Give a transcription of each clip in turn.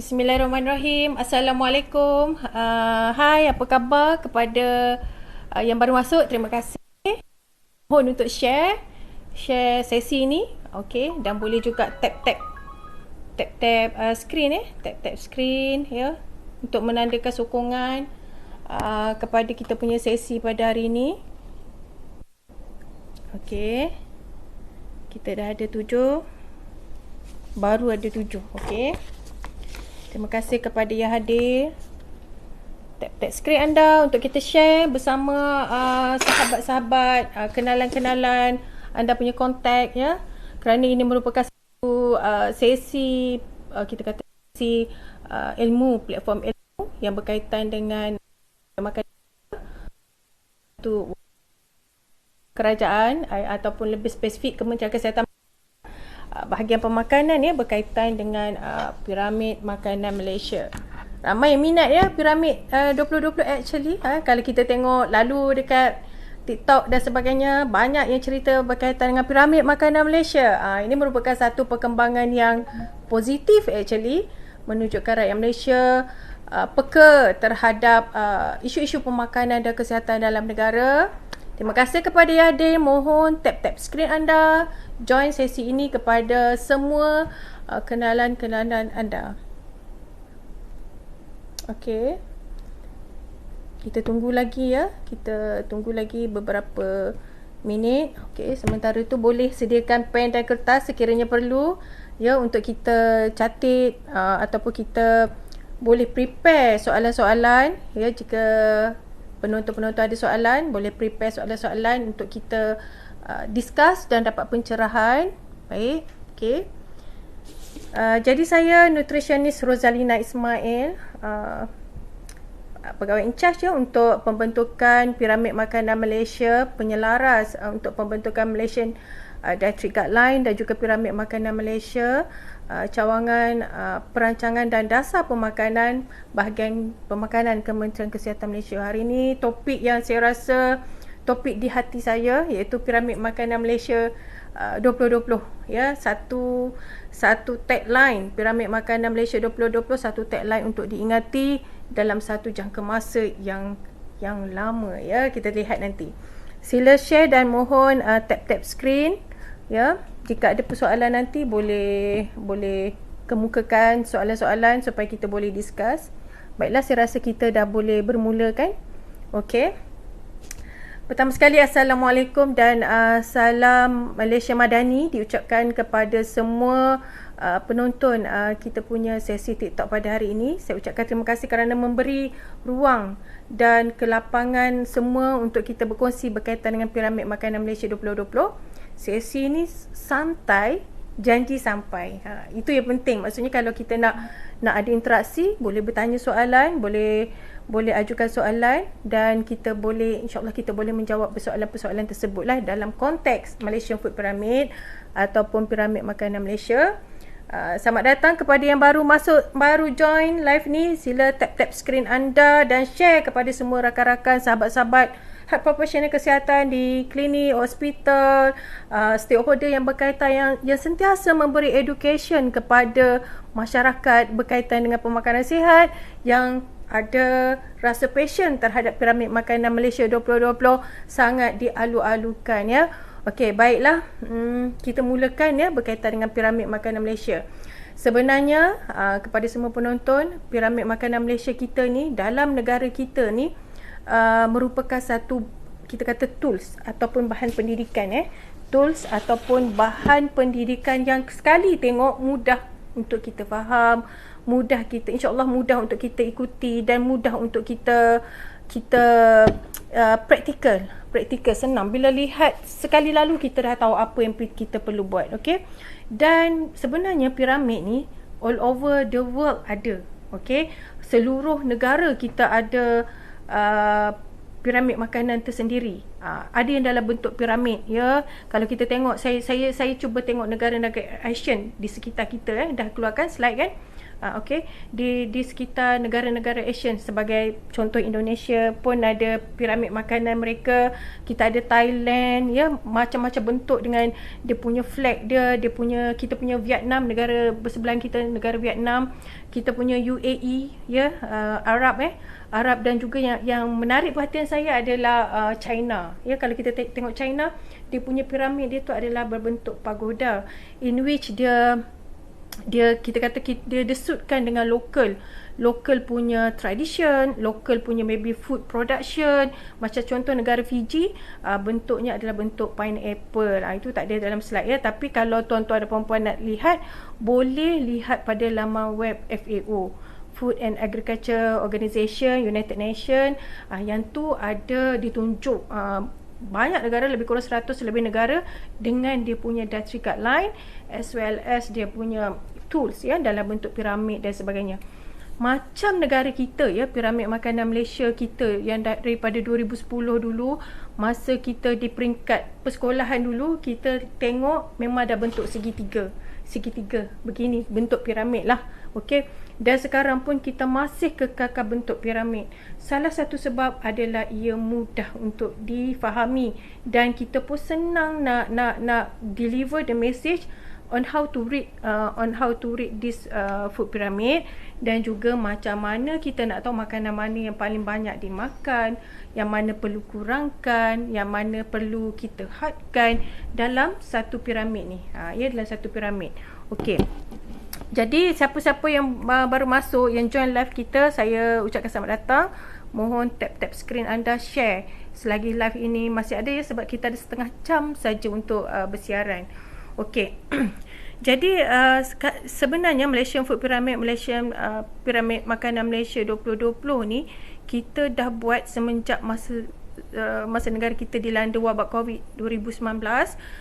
Bismillahirrahmanirrahim. Assalamualaikum. Hai, apa khabar kepada yang baru masuk? Terima kasih. Mohon untuk share sesi ini. Okey, dan boleh juga tap screen tap screen ya untuk menandakan sokongan kepada kita punya sesi pada hari ini. Okey. Kita dah ada 7. Baru ada 7. Okey. Terima kasih kepada yang hadir. Tap skrin anda untuk kita share bersama sahabat-sahabat, kenalan-kenalan, anda punya kontak ya. Kerana ini merupakan satu sesi kita kata sesi ilmu, platform ilmu yang berkaitan dengan makan tu kerajaan ataupun lebih spesifik Kementerian Kesihatan bahagian pemakanan ya, berkaitan dengan piramid makanan Malaysia. Ramai yang minat ya piramid 2020 actually. Kalau kita tengok lalu dekat TikTok dan sebagainya, banyak yang cerita berkaitan dengan piramid makanan Malaysia. Ini merupakan satu perkembangan yang positif actually, menunjukkan rakyat Malaysia peka terhadap isu-isu pemakanan dan kesihatan dalam negara. Terima kasih kepada yang hadir. Mohon tap skrin anda, join sesi ini kepada semua kenalan-kenalan anda. Okey. Kita tunggu lagi ya. Kita tunggu lagi beberapa minit. Okey, sementara itu boleh sediakan pen dan kertas sekiranya perlu ya, untuk kita catat ataupun kita boleh prepare soalan-soalan ya. Jika penonton-penonton ada soalan, boleh prepare soalan-soalan untuk kita discuss dan dapat pencerahan. Baik, okey. Jadi saya nutritionist Rozalina Ismail, pegawai in charge ya untuk pembentukan piramid makanan Malaysia, penyelaras untuk pembentukan Malaysian Dietary Guideline dan juga piramid makanan Malaysia, cawangan perancangan dan dasar pemakanan bahagian pemakanan Kementerian Kesihatan Malaysia. Hari ini topik yang saya rasa topik di hati saya iaitu piramid makanan Malaysia 2020 ya. Satu tagline piramid makanan Malaysia 2020, satu tagline untuk diingati dalam satu jangka masa yang lama ya. Kita lihat nanti. Sila share dan mohon tap screen ya. Jika ada persoalan nanti boleh kemukakan soalan-soalan supaya kita boleh discuss. Baiklah, saya rasa kita dah boleh bermula kan? Okey. Pertama sekali, Assalamualaikum dan salam Malaysia Madani diucapkan kepada semua penonton kita punya sesi TikTok pada hari ini. Saya ucapkan terima kasih kerana memberi ruang dan kelapangan semua untuk kita berkongsi berkaitan dengan piramid makanan Malaysia 2020. Sesi ini santai, janji sampai. Itu yang penting. Maksudnya kalau kita nak ada interaksi, boleh bertanya soalan, boleh ajukan soalan dan kita boleh, insyaAllah kita boleh menjawab persoalan-persoalan tersebutlah dalam konteks Malaysian Food Pyramid ataupun piramid makanan Malaysia. Selamat datang kepada yang baru masuk, baru join live ni. Sila tap skrin anda dan share kepada semua rakan-rakan, sahabat-sahabat health profesional kesihatan di klinik, hospital, stakeholder yang berkaitan yang sentiasa memberi education kepada masyarakat berkaitan dengan pemakanan sihat, yang ada rasa passion terhadap piramid makanan Malaysia 2020 sangat dialu-alukan ya. Okey, baiklah. Kita mulakan ya berkaitan dengan piramid makanan Malaysia. Sebenarnya kepada semua penonton, piramid makanan Malaysia kita ni, dalam negara kita ni, merupakan satu, kita kata tools ataupun bahan pendidikan tools ataupun bahan pendidikan yang sekali tengok mudah untuk kita faham, mudah kita, insyaAllah mudah untuk kita ikuti dan mudah untuk kita praktikal, senang. Bila lihat sekali lalu kita dah tahu apa yang kita perlu buat. Okey. Dan sebenarnya piramid ni all over the world ada. Okey. Seluruh negara kita ada piramid makanan tersendiri. Ada yang dalam bentuk piramid ya. Kalau kita tengok, saya cuba tengok negara-negara Asian di sekitar kita dah keluarkan slide kan. Okey, di sekitar negara-negara Asian, sebagai contoh Indonesia pun ada piramid makanan mereka, kita ada Thailand, ya, macam-macam bentuk dengan dia punya flag dia, kita punya Vietnam, negara bersebelahan kita, negara Vietnam, kita punya UAE, ya, Arab, dan juga yang menarik perhatian saya adalah China. Ya, kalau kita tengok China, dia punya piramid dia tu adalah berbentuk pagoda, in which dia kita kata dia desutkan dengan local punya tradition, local punya maybe food production. Macam contoh negara Fiji, bentuknya adalah bentuk pineapple. Itu tak ada dalam slide, ya, tapi kalau tuan-tuan dan puan-puan nak lihat, boleh lihat pada laman web FAO, Food and Agriculture Organization, United Nations. Yang tu ada ditunjuk banyak negara, lebih kurang 100 lebih negara, dengan dia punya dietary guideline as well as dia punya tools, ya, dalam bentuk piramid dan sebagainya. Macam negara kita, ya, piramid makanan Malaysia kita yang daripada 2010 dulu, masa kita di peringkat persekolahan dulu, kita tengok memang ada bentuk segitiga begini, bentuk piramid lah. Okey, dan sekarang pun kita masih kekalkan bentuk piramid. Salah satu sebab adalah ia mudah untuk difahami, dan kita pun senang nak deliver the message on how to read this food pyramid, dan juga macam mana kita nak tahu makanan mana yang paling banyak dimakan, yang mana perlu kurangkan, yang mana perlu kita hadkan dalam satu piramid ni. Dalam satu piramid. Okey. Jadi siapa-siapa yang baru masuk, yang join live kita, saya ucapkan selamat datang. Mohon tap skrin anda, share selagi live ini masih ada, ya, sebab kita ada setengah jam saja untuk bersiaran. Okey. Jadi sebenarnya Malaysian Food Pyramid, Malaysian Piramid Makanan Malaysia 2020 ni kita dah buat semenjak masa negara kita dilanda wabak COVID 2019.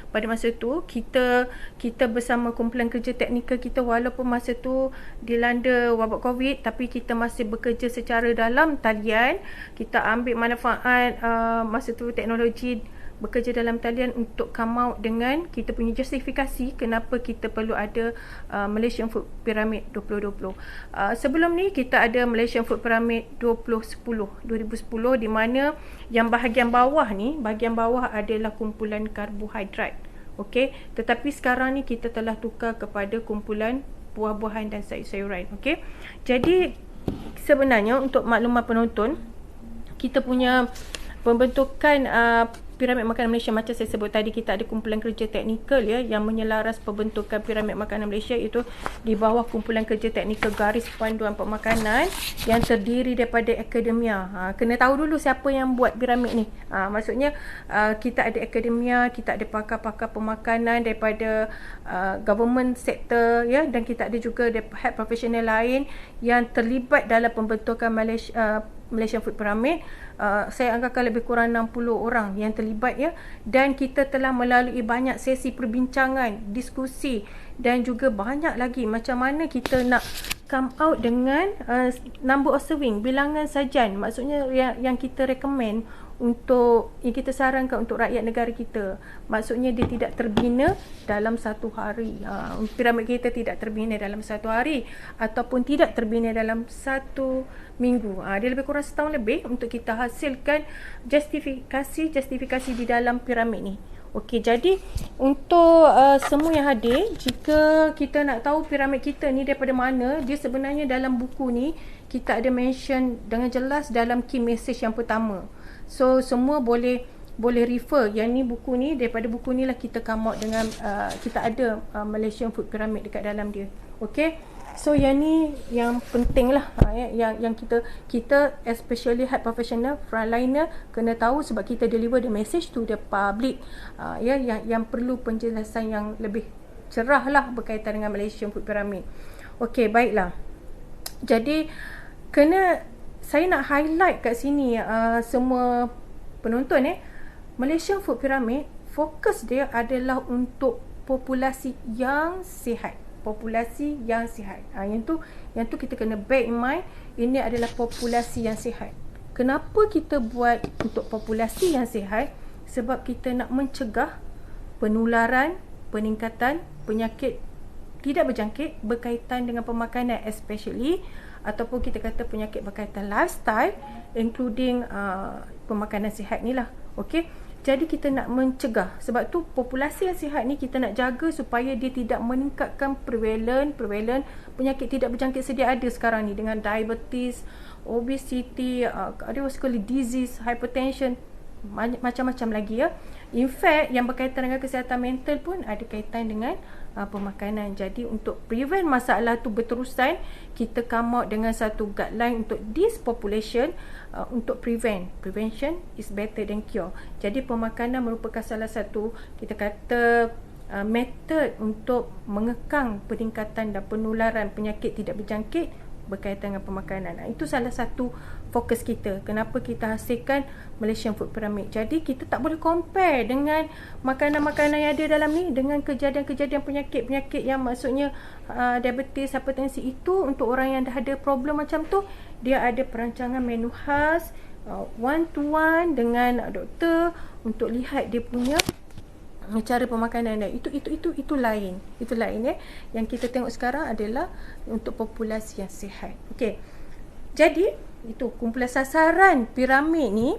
Pada masa tu kita bersama kumpulan kerja teknikal kita, walaupun masa tu dilanda wabak COVID, tapi kita masih bekerja secara dalam talian. Kita ambil manfaat masa tu teknologi, bekerja dalam talian untuk come out dengan kita punya justifikasi kenapa kita perlu ada Malaysian Food Pyramid 2020. Sebelum ni kita ada Malaysian Food Pyramid 2010 di mana yang bahagian bawah adalah kumpulan karbohidrat. Okey, tetapi sekarang ni kita telah tukar kepada kumpulan buah-buahan dan sayur-sayuran. Okey, jadi sebenarnya untuk maklumat penonton, kita punya pembentukan piramid makanan Malaysia, macam saya sebut tadi, kita ada kumpulan kerja teknikal, ya, yang menyelaras pembentukan piramid makanan Malaysia, itu di bawah kumpulan kerja teknikal garis panduan pemakanan yang terdiri daripada akademia. Kena tahu dulu siapa yang buat piramid ni. Maksudnya kita ada akademia, kita ada pakar-pakar pemakanan daripada government sector, ya, dan kita ada juga head profesional lain yang terlibat dalam pembentukan Malaysian Food Pyramid. Saya anggarkan lebih kurang 60 orang yang terlibat, ya, dan kita telah melalui banyak sesi perbincangan, diskusi, dan juga banyak lagi macam mana kita nak come out dengan number of serving, bilangan sajan. Maksudnya yang kita recommend untuk, yang kita sarankan untuk rakyat negara kita. Maksudnya dia tidak terbina dalam satu hari. Piramid kita tidak terbina dalam satu hari ataupun tidak terbina dalam satu minggu. Dia lebih kurang setahun lebih untuk kita hasilkan justifikasi di dalam piramid ni. Okey, jadi untuk semua yang hadir, jika kita nak tahu piramid kita ni daripada mana, dia sebenarnya dalam buku ni kita ada mention dengan jelas dalam key message yang pertama. So semua boleh refer. Yang ni, buku ni, daripada buku ni lah kita come out dengan kita ada Malaysian Food Pyramid dekat dalam dia. Okey. So yang ni yang penting lah, yang kita especially head professional, frontliner kena tahu, sebab kita deliver the message to the public, yang perlu penjelasan yang lebih cerah lah berkaitan dengan Malaysian Food Pyramid. Okey, baiklah. Jadi saya nak highlight kat sini semua penonton, Malaysian Food Pyramid fokus dia adalah untuk populasi yang sihat. Yang tu kita kena bear in mind, ini adalah populasi yang sihat. Kenapa kita buat untuk populasi yang sihat? Sebab kita nak mencegah penularan, peningkatan penyakit tidak berjangkit berkaitan dengan pemakanan, especially ataupun kita kata penyakit berkaitan lifestyle, including pemakanan sihat ni lah. Okey, jadi kita nak mencegah. Sebab tu populasi yang sihat ni kita nak jaga supaya dia tidak meningkatkan prevalent penyakit tidak berjangkit sedia ada sekarang ni, dengan diabetes, obesity, cardiovascular disease, hypertension, macam-macam lagi ya. In fact, yang berkaitan dengan kesihatan mental pun ada kaitan dengan pemakanan. Jadi untuk prevent masalah tu berterusan, kita come out dengan satu guideline untuk this population, untuk prevention is better than cure. Jadi pemakanan merupakan salah satu, kita kata, method untuk mengekang peningkatan dan penularan penyakit tidak berjangkit berkaitan dengan pemakanan. Itu salah satu fokus kita. Kenapa kita hasilkan Malaysian Food Pyramid. Jadi kita tak boleh compare dengan makanan-makanan yang ada dalam ni dengan kejadian-kejadian penyakit-penyakit yang maksudnya diabetes, hipertensi. Itu untuk orang yang dah ada problem macam tu, dia ada perancangan menu khas, one to one dengan doktor untuk lihat dia punya cara pemakanan dia. Itu lain ya. Yang kita tengok sekarang adalah untuk populasi yang sihat. Okey. Jadi itu kumpulan sasaran piramid ni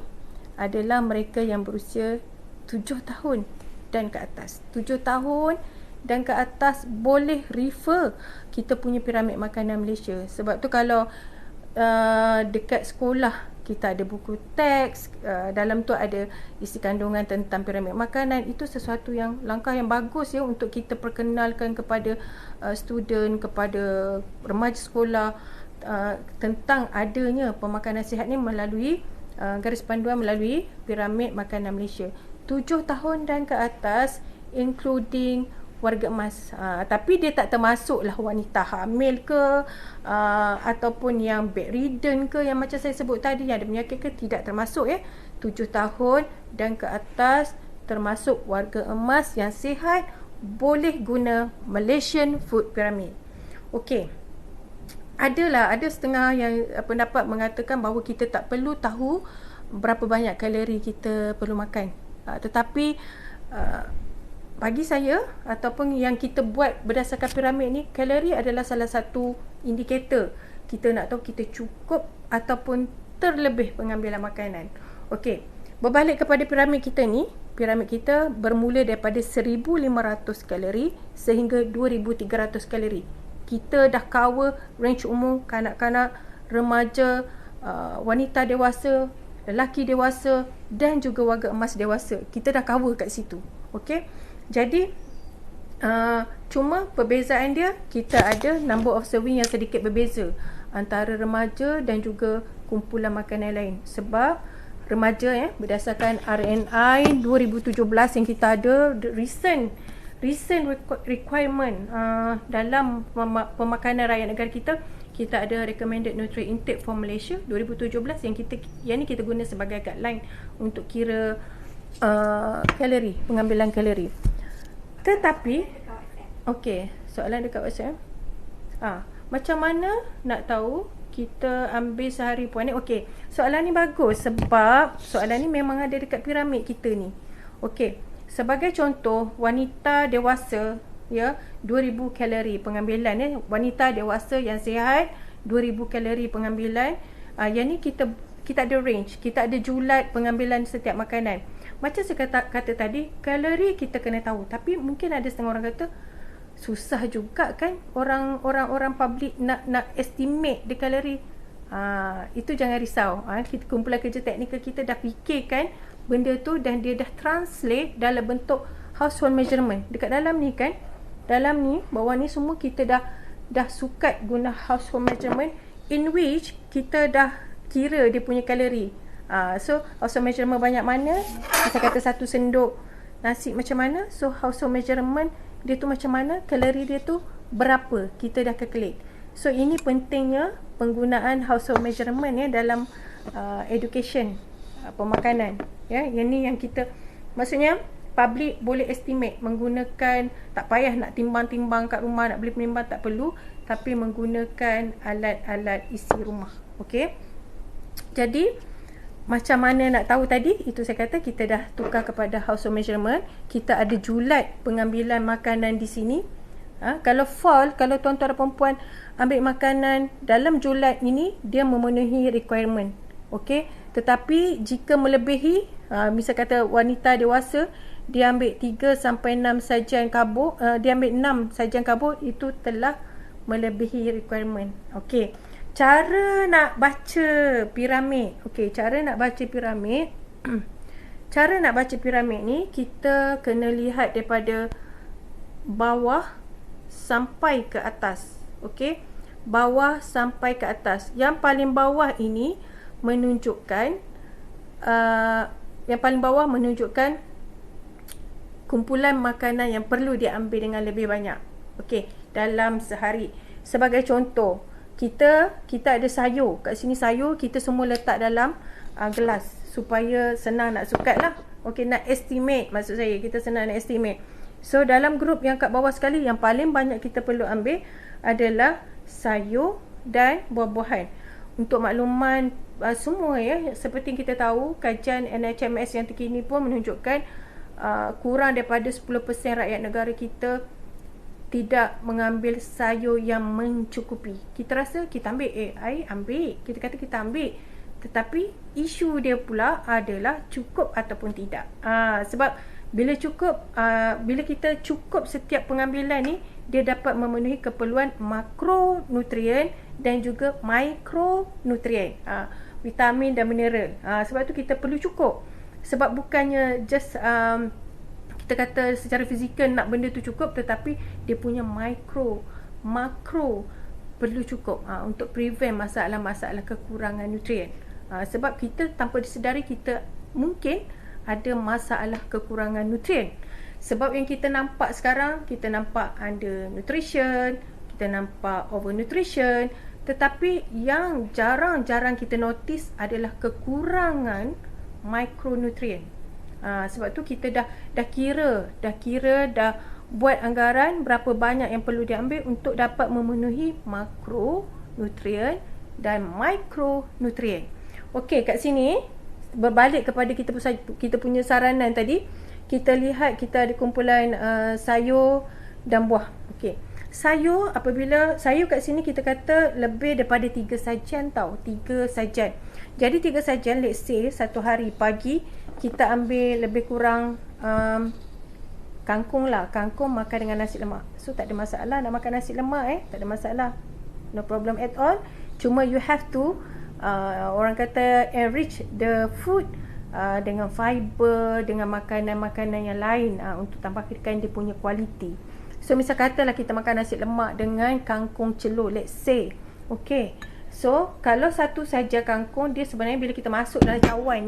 adalah mereka yang berusia 7 tahun dan ke atas. 7 tahun dan ke atas boleh refer kita punya piramid makanan Malaysia. Sebab tu kalau dekat sekolah kita ada buku teks, dalam tu ada isi kandungan tentang piramid makanan. Itu sesuatu yang langkah yang bagus ya untuk kita perkenalkan kepada student, kepada remaja sekolah tentang adanya pemakanan sihat ni melalui garis panduan melalui piramid makanan Malaysia. 7 tahun dan ke atas, including warga emas. Tapi dia tak termasuklah wanita hamil ke, ataupun yang bedridden ke, yang macam saya sebut tadi, yang ada penyakit ke, tidak termasuk ya. 7 tahun dan ke atas termasuk warga emas yang sihat boleh guna Malaysian Food Pyramid. Okey. Ada setengah yang pendapat mengatakan bahawa kita tak perlu tahu berapa banyak kalori kita perlu makan. Tetapi bagi saya, ataupun yang kita buat berdasarkan piramid ni, kalori adalah salah satu indikator kita nak tahu kita cukup ataupun terlebih pengambilan makanan. Okey, berbalik kepada piramid kita ni, piramid kita bermula daripada 1,500 kalori sehingga 2,300 kalori. Kita dah cover range umur kanak-kanak, remaja, wanita dewasa, lelaki dewasa dan juga warga emas dewasa. Kita dah cover kat situ. Okey. Jadi cuma perbezaan dia, kita ada number of serving yang sedikit berbeza antara remaja dan juga kumpulan makanan lain. Sebab remaja berdasarkan RNI 2017 yang kita ada, recent requirement dalam pemakanan rakyat negara kita ada recommended nutrient intake for Malaysia 2017 yang ni kita guna sebagai guideline untuk kira kalori, pengambilan kalori. Tetapi okey, soalan dekat WhatsApp. Macam mana nak tahu kita ambil sehari puan ni? Okey, soalan ni bagus sebab soalan ni memang ada dekat piramid kita ni. Okey. Sebagai contoh, wanita dewasa 2,000 kalori pengambilan wanita dewasa yang sihat 2,000 kalori pengambilan. Yang ni kita ada range, kita ada julat pengambilan setiap makanan. Macam saya kata tadi, kalori kita kena tahu. Tapi mungkin ada setengah orang kata susah juga kan orang public nak estimate the kalori. Itu jangan risau. Kita kumpulan kerja teknikal kita dah fikirkan benda tu dan dia dah translate dalam bentuk household measurement. Dekat dalam ni kan, dalam ni, bawah ni semua kita dah sukat guna household measurement in which kita dah kira dia punya kalori. So household measurement banyak mana, kita kata satu sendok nasi macam mana, so household measurement dia tu macam mana, kalori dia tu berapa, kita dah calculate. So ini pentingnya penggunaan household measurement dalam education pemakanan. Yang ni yang kita, maksudnya public boleh estimate menggunakan, tak payah nak timbang-timbang kat rumah, nak beli penimbang tak perlu, tapi menggunakan alat-alat isi rumah. Okey. Jadi macam mana nak tahu tadi? Itu saya kata kita dah tukar kepada household measurement. Kita ada julat pengambilan makanan di sini. Kalau fall, kalau tuan-tuan dan perempuan ambil makanan dalam julat ini, dia memenuhi requirement. Okey, tetapi jika melebihi, misal kata wanita dewasa, dia ambil 3 sampai 6 sajian karbo, dia ambil 6 sajian karbo, itu telah melebihi requirement. Okey, cara nak baca piramid. Okey, cara nak baca piramid. Cara nak baca piramid ni, kita kena lihat daripada bawah sampai ke atas. Okey, bawah sampai ke atas. Yang paling bawah ini menunjukkan kumpulan makanan yang perlu diambil dengan lebih banyak. Okey, dalam sehari. Sebagai contoh, kita ada sayur. Kat sini sayur kita semua letak dalam gelas supaya senang nak sukat lah. Okey, nak estimate, maksud saya kita senang nak estimate. So dalam grup yang kat bawah sekali, yang paling banyak kita perlu ambil adalah sayur dan buah-buahan. Untuk makluman semua ya, seperti kita tahu, kajian NHMS yang terkini pun menunjukkan kurang daripada 10% rakyat negara kita tidak mengambil sayur yang mencukupi. Kita rasa kita ambil, I ambil, kita kata kita ambil, tetapi isu dia pula adalah cukup ataupun tidak. Sebab bila kita cukup setiap pengambilan ni, dia dapat memenuhi keperluan makronutrien dan juga mikronutrien, vitamin dan mineral. Sebab tu kita perlu cukup. Sebab bukannya just kita kata secara fizikal nak benda tu cukup, tetapi dia punya makro perlu cukup untuk prevent masalah-masalah kekurangan nutrien. Sebab kita tanpa disedari kita mungkin ada masalah kekurangan nutrien. Sebab yang kita nampak sekarang, kita nampak undernutrition, kita nampak overnutrition, tetapi yang jarang-jarang kita notice adalah kekurangan mikronutrien. Sebab tu kita dah buat anggaran berapa banyak yang perlu diambil untuk dapat memenuhi makronutrien dan mikronutrien. Okey, kat sini berbalik kepada kita punya saranan tadi, kita lihat kita ada kumpulan sayur dan buah. Okey, sayur, apabila sayur kat sini kita kata lebih daripada 3 sajian tau, 3 sajian. Jadi 3 sajian, let's say satu hari pagi kita ambil lebih kurang kangkung lah. Kangkung makan dengan nasi lemak. So tak ada masalah nak makan nasi lemak, tak ada masalah. No problem at all. Cuma you have to orang kata enrich the food dengan fiber, dengan makanan-makanan yang lain untuk tambahkan dia punya kualiti. So misal katalah kita makan nasi lemak dengan kangkung celur, let's say. Okay, so kalau satu saja kangkung, dia sebenarnya bila kita masuk dalam cawan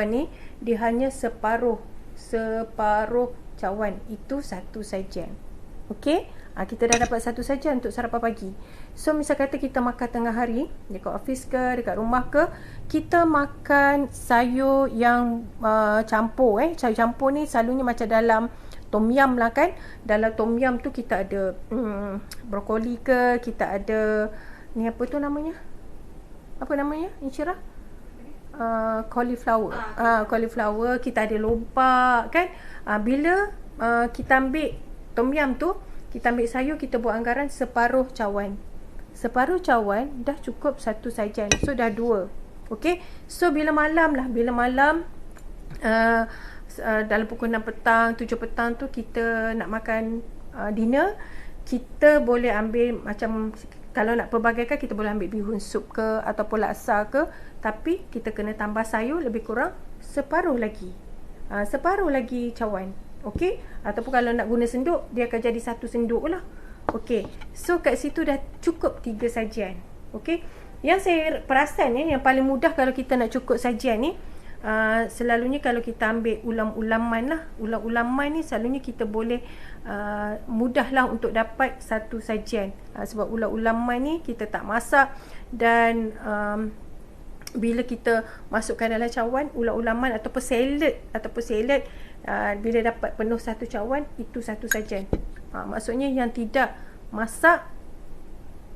ni, dia hanya separuh cawan. Itu satu sajian. Okay, kita dah dapat satu sajian untuk sarapan pagi. So misal kata kita makan tengah hari dekat office ke, dekat rumah ke, kita makan sayur yang campur. Sayur campur ni selalunya macam dalam tom yum lah kan. Dalam tom yum tu kita ada brokoli ke, kita ada ni apa tu namanya? Apa namanya? Insyirah? Cauliflower. Cauliflower, kita ada lobak kan. Bila kita ambil tom yum tu, kita ambil sayur, kita buat anggaran separuh cawan. Separuh cawan dah cukup satu sajian. So dah 2. Okey. So bila malam dalam pukul 6 petang, 7 petang tu kita nak makan dinner, kita boleh ambil macam, kalau nak pelbagaikan, kita boleh ambil bihun sup ke ataupun laksa ke, tapi kita kena tambah sayur lebih kurang separuh lagi cawan. Okey, ataupun kalau nak guna senduk, dia akan jadi satu senduk lah. Okey, so kat situ dah cukup 3 sajian. Okey, yang saya perasan ni, yang paling mudah kalau kita nak cukup sajian ni, selalunya kalau kita ambil ulam-ulaman lah. Ulam-ulaman ni selalunya kita boleh mudahlah untuk dapat satu sajian. Sebab ulam-ulaman ni kita tak masak, dan bila kita masukkan dalam cawan ulam-ulaman ataupun salad, bila dapat penuh satu cawan, itu satu sajian. Maksudnya yang tidak masak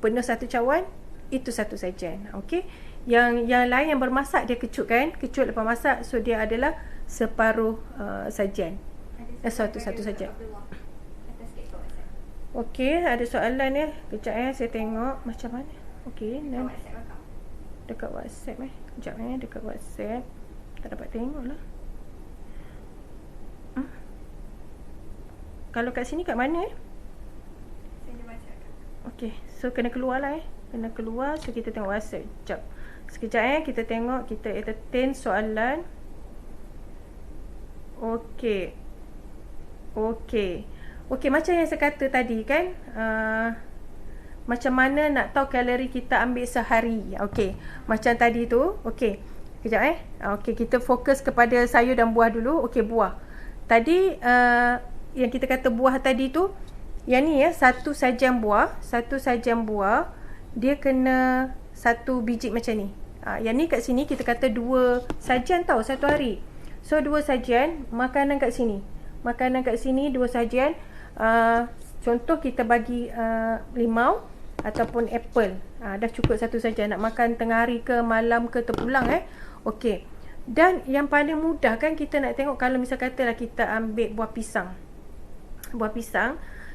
penuh satu cawan, itu satu sajian. Okey, yang lain yang bermasak, dia kecut lepas masak, so dia adalah separuh sajian. Satu sajian. Okey, ada soalan ya. Kejap saya tengok macam mana. Okey, dekat WhatsApp Kejap dekat WhatsApp. Tak dapat tengok lah. Kalau kat sini kat mana Saya baca kat. Okey, so kena keluar lah Kena keluar, so kita tengok WhatsApp. Sekejap kita tengok, kita entertain soalan. Okey, macam yang saya kata tadi kan, macam mana nak tahu kalori kita ambil sehari. Okey, macam tadi tu. Okey, kejap Okey, kita fokus kepada sayur dan buah dulu. Okey, buah. Tadi yang kita kata buah tadi tu, yang ni satu sajian buah dia kena satu biji macam ni. Yang ni kat sini kita kata 2 sajian tau satu hari. So 2 sajian makanan kat sini. 2 sajian. Contoh kita bagi limau ataupun apple. Dah cukup satu sajian. Nak makan tengah hari ke malam ke terpulang Okey. Dan yang paling mudah kan kita nak tengok, kalau misal katalah kita ambil buah pisang.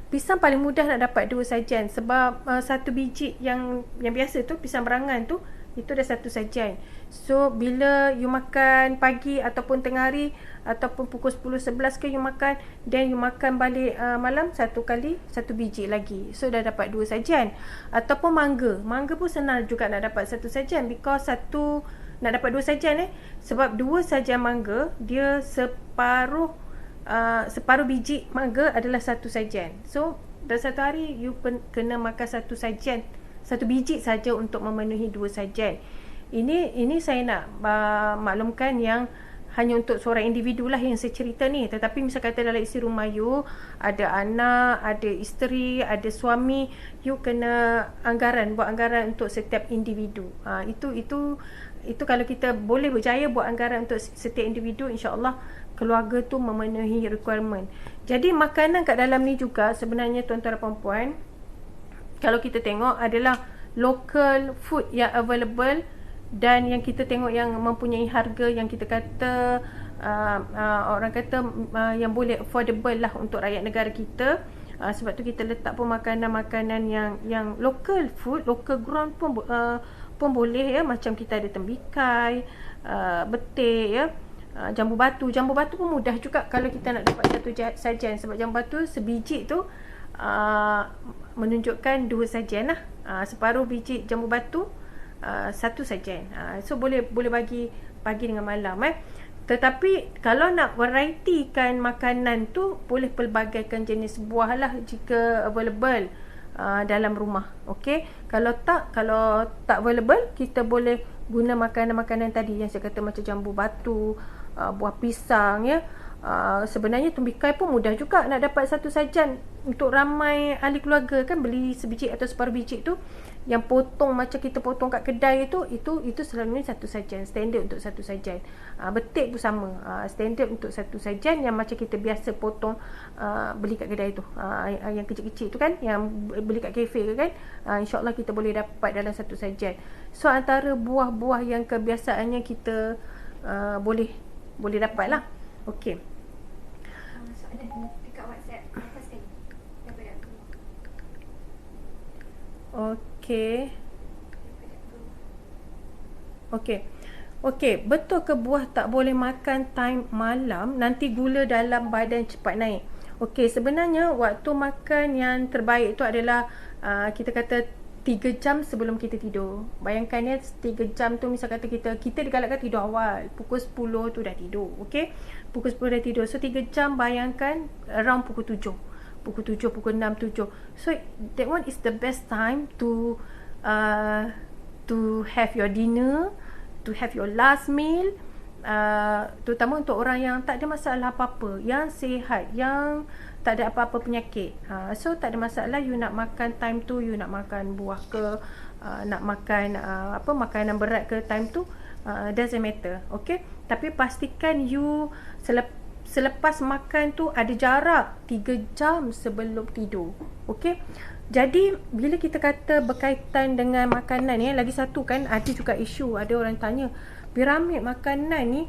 Pisang paling mudah nak dapat 2 sajian, sebab satu biji yang biasa tu, pisang berangan tu, itu dah satu sajian. So bila you makan pagi ataupun tengah hari ataupun pukul 10-11 ke you makan, then you makan balik malam, satu kali satu biji lagi, so dah dapat 2 sajian. Ataupun mangga pun senang juga nak dapat satu sajian, because nak dapat 2 sajian sebab 2 sajian mangga dia separuh biji mangga adalah satu sajian. So dalam satu hari you kena makan satu sajian, satu biji saja untuk memenuhi 2 sajian. Ini saya nak maklumkan yang hanya untuk seorang individu lah yang saya cerita ni. Tetapi misal kata dalam isi rumah you ada anak, ada isteri, ada suami, you kena buat anggaran untuk setiap individu. Itu kalau kita boleh berjaya buat anggaran untuk setiap individu, insya-Allah keluarga tu memenuhi requirement. Jadi makanan kat dalam ni juga sebenarnya tuan-tuan dan puan-puan, kalau kita tengok adalah local food yang available, dan yang kita tengok yang mempunyai harga yang kita kata orang kata yang boleh affordable lah untuk rakyat negara kita. Sebab tu kita letak pun makanan-makanan yang local food, local ground pun boleh macam kita ada tembikai, betik jambu batu pun mudah juga kalau kita nak dapat satu sajian, sebab jambu batu sebiji tu menunjukkan 2 sajian lah. Separuh biji jambu batu satu sajian. So boleh bagi pagi dengan malam Tetapi kalau nak varietykan makanan tu, boleh pelbagaikan jenis buah lah jika available dalam rumah. Okey, kalau tak available, kita boleh guna makanan-makanan tadi yang saya kata, macam jambu batu, buah pisang sebenarnya tembikai pun mudah juga nak dapat satu sajian untuk ramai ahli keluarga kan. Beli sebiji atau separuh biji tu, yang potong macam kita potong kat kedai itu selalunya satu sajian, standard untuk satu sajian. Betik pun sama, standard untuk satu sajian, yang macam kita biasa potong beli kat kedai tu, yang kecil-kecil tu kan, yang beli kat kafe kan, insyaAllah kita boleh dapat dalam satu sajian. So antara buah-buah yang kebiasaannya kita boleh dapat lah. Okey. Soalan dekat WhatsApp atas sekali daripada aku. Okey, betul ke buah tak boleh makan time malam, nanti gula dalam badan cepat naik? Okey, sebenarnya waktu makan yang terbaik tu adalah kita kata 3 jam sebelum kita tidur. Bayangkan 3 jam tu, misal kata kita digalakkan tidur awal, pukul 10 tu dah tidur. Okey, pukul 10 dah tidur. So 3 jam, bayangkan around pukul 7, pukul 6, 7. So that one is the best time to have your dinner, to have your last meal, terutama untuk orang yang tak ada masalah apa-apa, yang sihat, yang tak ada apa-apa penyakit. So tak ada masalah you nak makan time tu, you nak makan buah ke, nak makan makanan berat ke, time tu doesn't matter. Okay, tapi pastikan you selepas makan tu ada jarak 3 jam sebelum tidur. Okay, jadi bila kita kata berkaitan dengan makanan lagi satu kan, ada juga isu, ada orang tanya, piramid makanan ni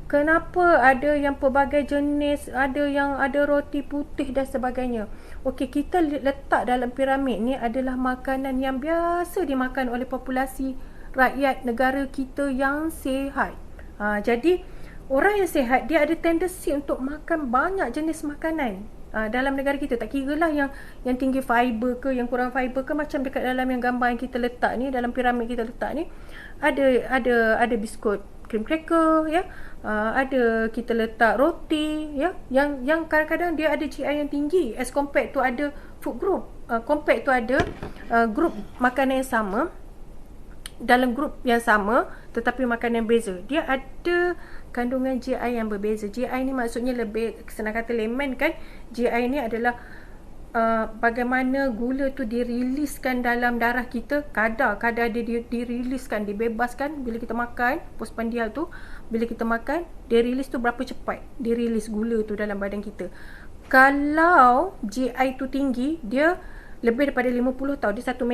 kenapa ada yang pelbagai jenis, ada yang ada roti putih dan sebagainya. Okey, kita letak dalam piramid ni adalah makanan yang biasa dimakan oleh populasi rakyat negara kita yang sihat. Jadi orang yang sihat dia ada tendensi untuk makan banyak jenis makanan dalam negara kita. Tak kira lah yang tinggi fiber ke, yang kurang fiber ke, macam dekat dalam yang gambar yang kita letak ni, dalam piramid kita letak ni, ada biskut cream cracker, ya. Ada kita letak roti, ya, yang kadang-kadang dia ada GI yang tinggi as compared tu ada food group, compared tu ada group makanan yang sama dalam grup yang sama tetapi makanan yang berbeza. Dia ada kandungan GI yang berbeza. GI ni maksudnya lebih senang kata layman kan, GI ni adalah bagaimana gula tu diriliskan dalam darah kita, kadar dia diriliskan, dibebaskan bila kita makan, postprandial tu bila kita makan, dia rilis tu berapa cepat dia rilis gula tu dalam badan kita. Kalau GI tu tinggi, dia lebih daripada 50 tau, dia satu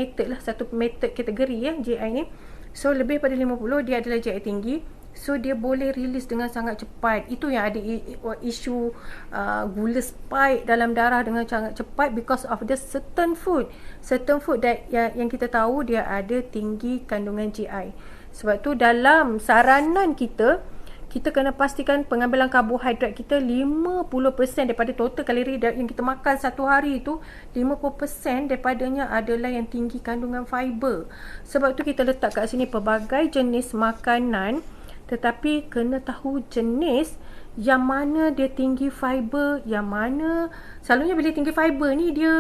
method kategori ya GI ni. So lebih daripada 50 dia adalah GI tinggi. So dia boleh release dengan sangat cepat. Itu yang ada isu gula spike dalam darah dengan sangat cepat because of the certain food that yang kita tahu dia ada tinggi kandungan GI. Sebab tu dalam saranan kita kena pastikan pengambilan karbohidrat kita 50% daripada total kalori yang kita makan satu hari itu, 50% daripadanya adalah yang tinggi kandungan fiber. Sebab tu kita letak kat sini pelbagai jenis makanan, tetapi kena tahu jenis yang mana dia tinggi fiber, yang mana selalunya bila tinggi fiber ni dia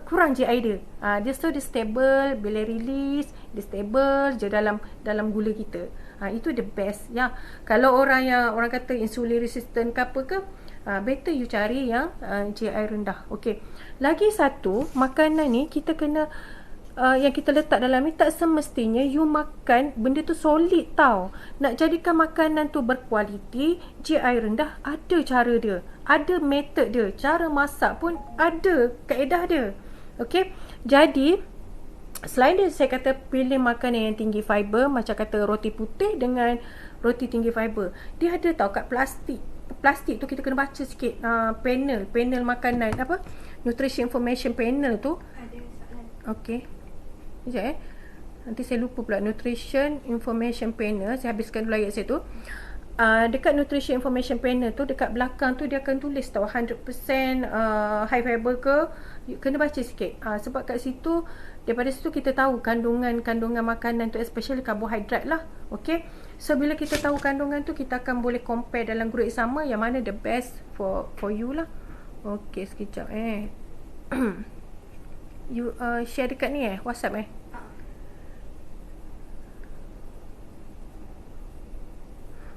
kurang GI dia. Dia stable, bila release dia stable je dalam gula kita. Itu the best ya. Kalau orang kata insulin resistant ke apa ke, better you cari yang GI rendah. Okey. Lagi satu, makanan ni kita kena yang kita letak dalam ni tak semestinya you makan benda tu solid tau. Nak jadikan makanan tu berkualiti, GI rendah, ada cara dia, ada method dia, cara masak pun ada kaedah dia. Okey. Jadi selain dia saya kata pilih makanan yang tinggi fiber, macam kata roti putih dengan roti tinggi fiber, dia ada tau kat plastik tu kita kena baca sikit panel makanan apa, nutrition information panel tu Ada soalan. okey. Sekejap nanti saya lupa pula nutrition information panel, saya habiskan dulu ayat saya tu. Dekat nutrition information panel tu, dekat belakang tu dia akan tulis tau 100% high fiber ke, kena baca sikit. Sebab kat situ, daripada situ kita tahu kandungan makanan tu, especially karbohidrat lah. Okay, so bila kita tahu kandungan tu, kita akan boleh compare dalam grup sama yang mana the best for you lah. Okay, sekejap you share dekat ni WhatsApp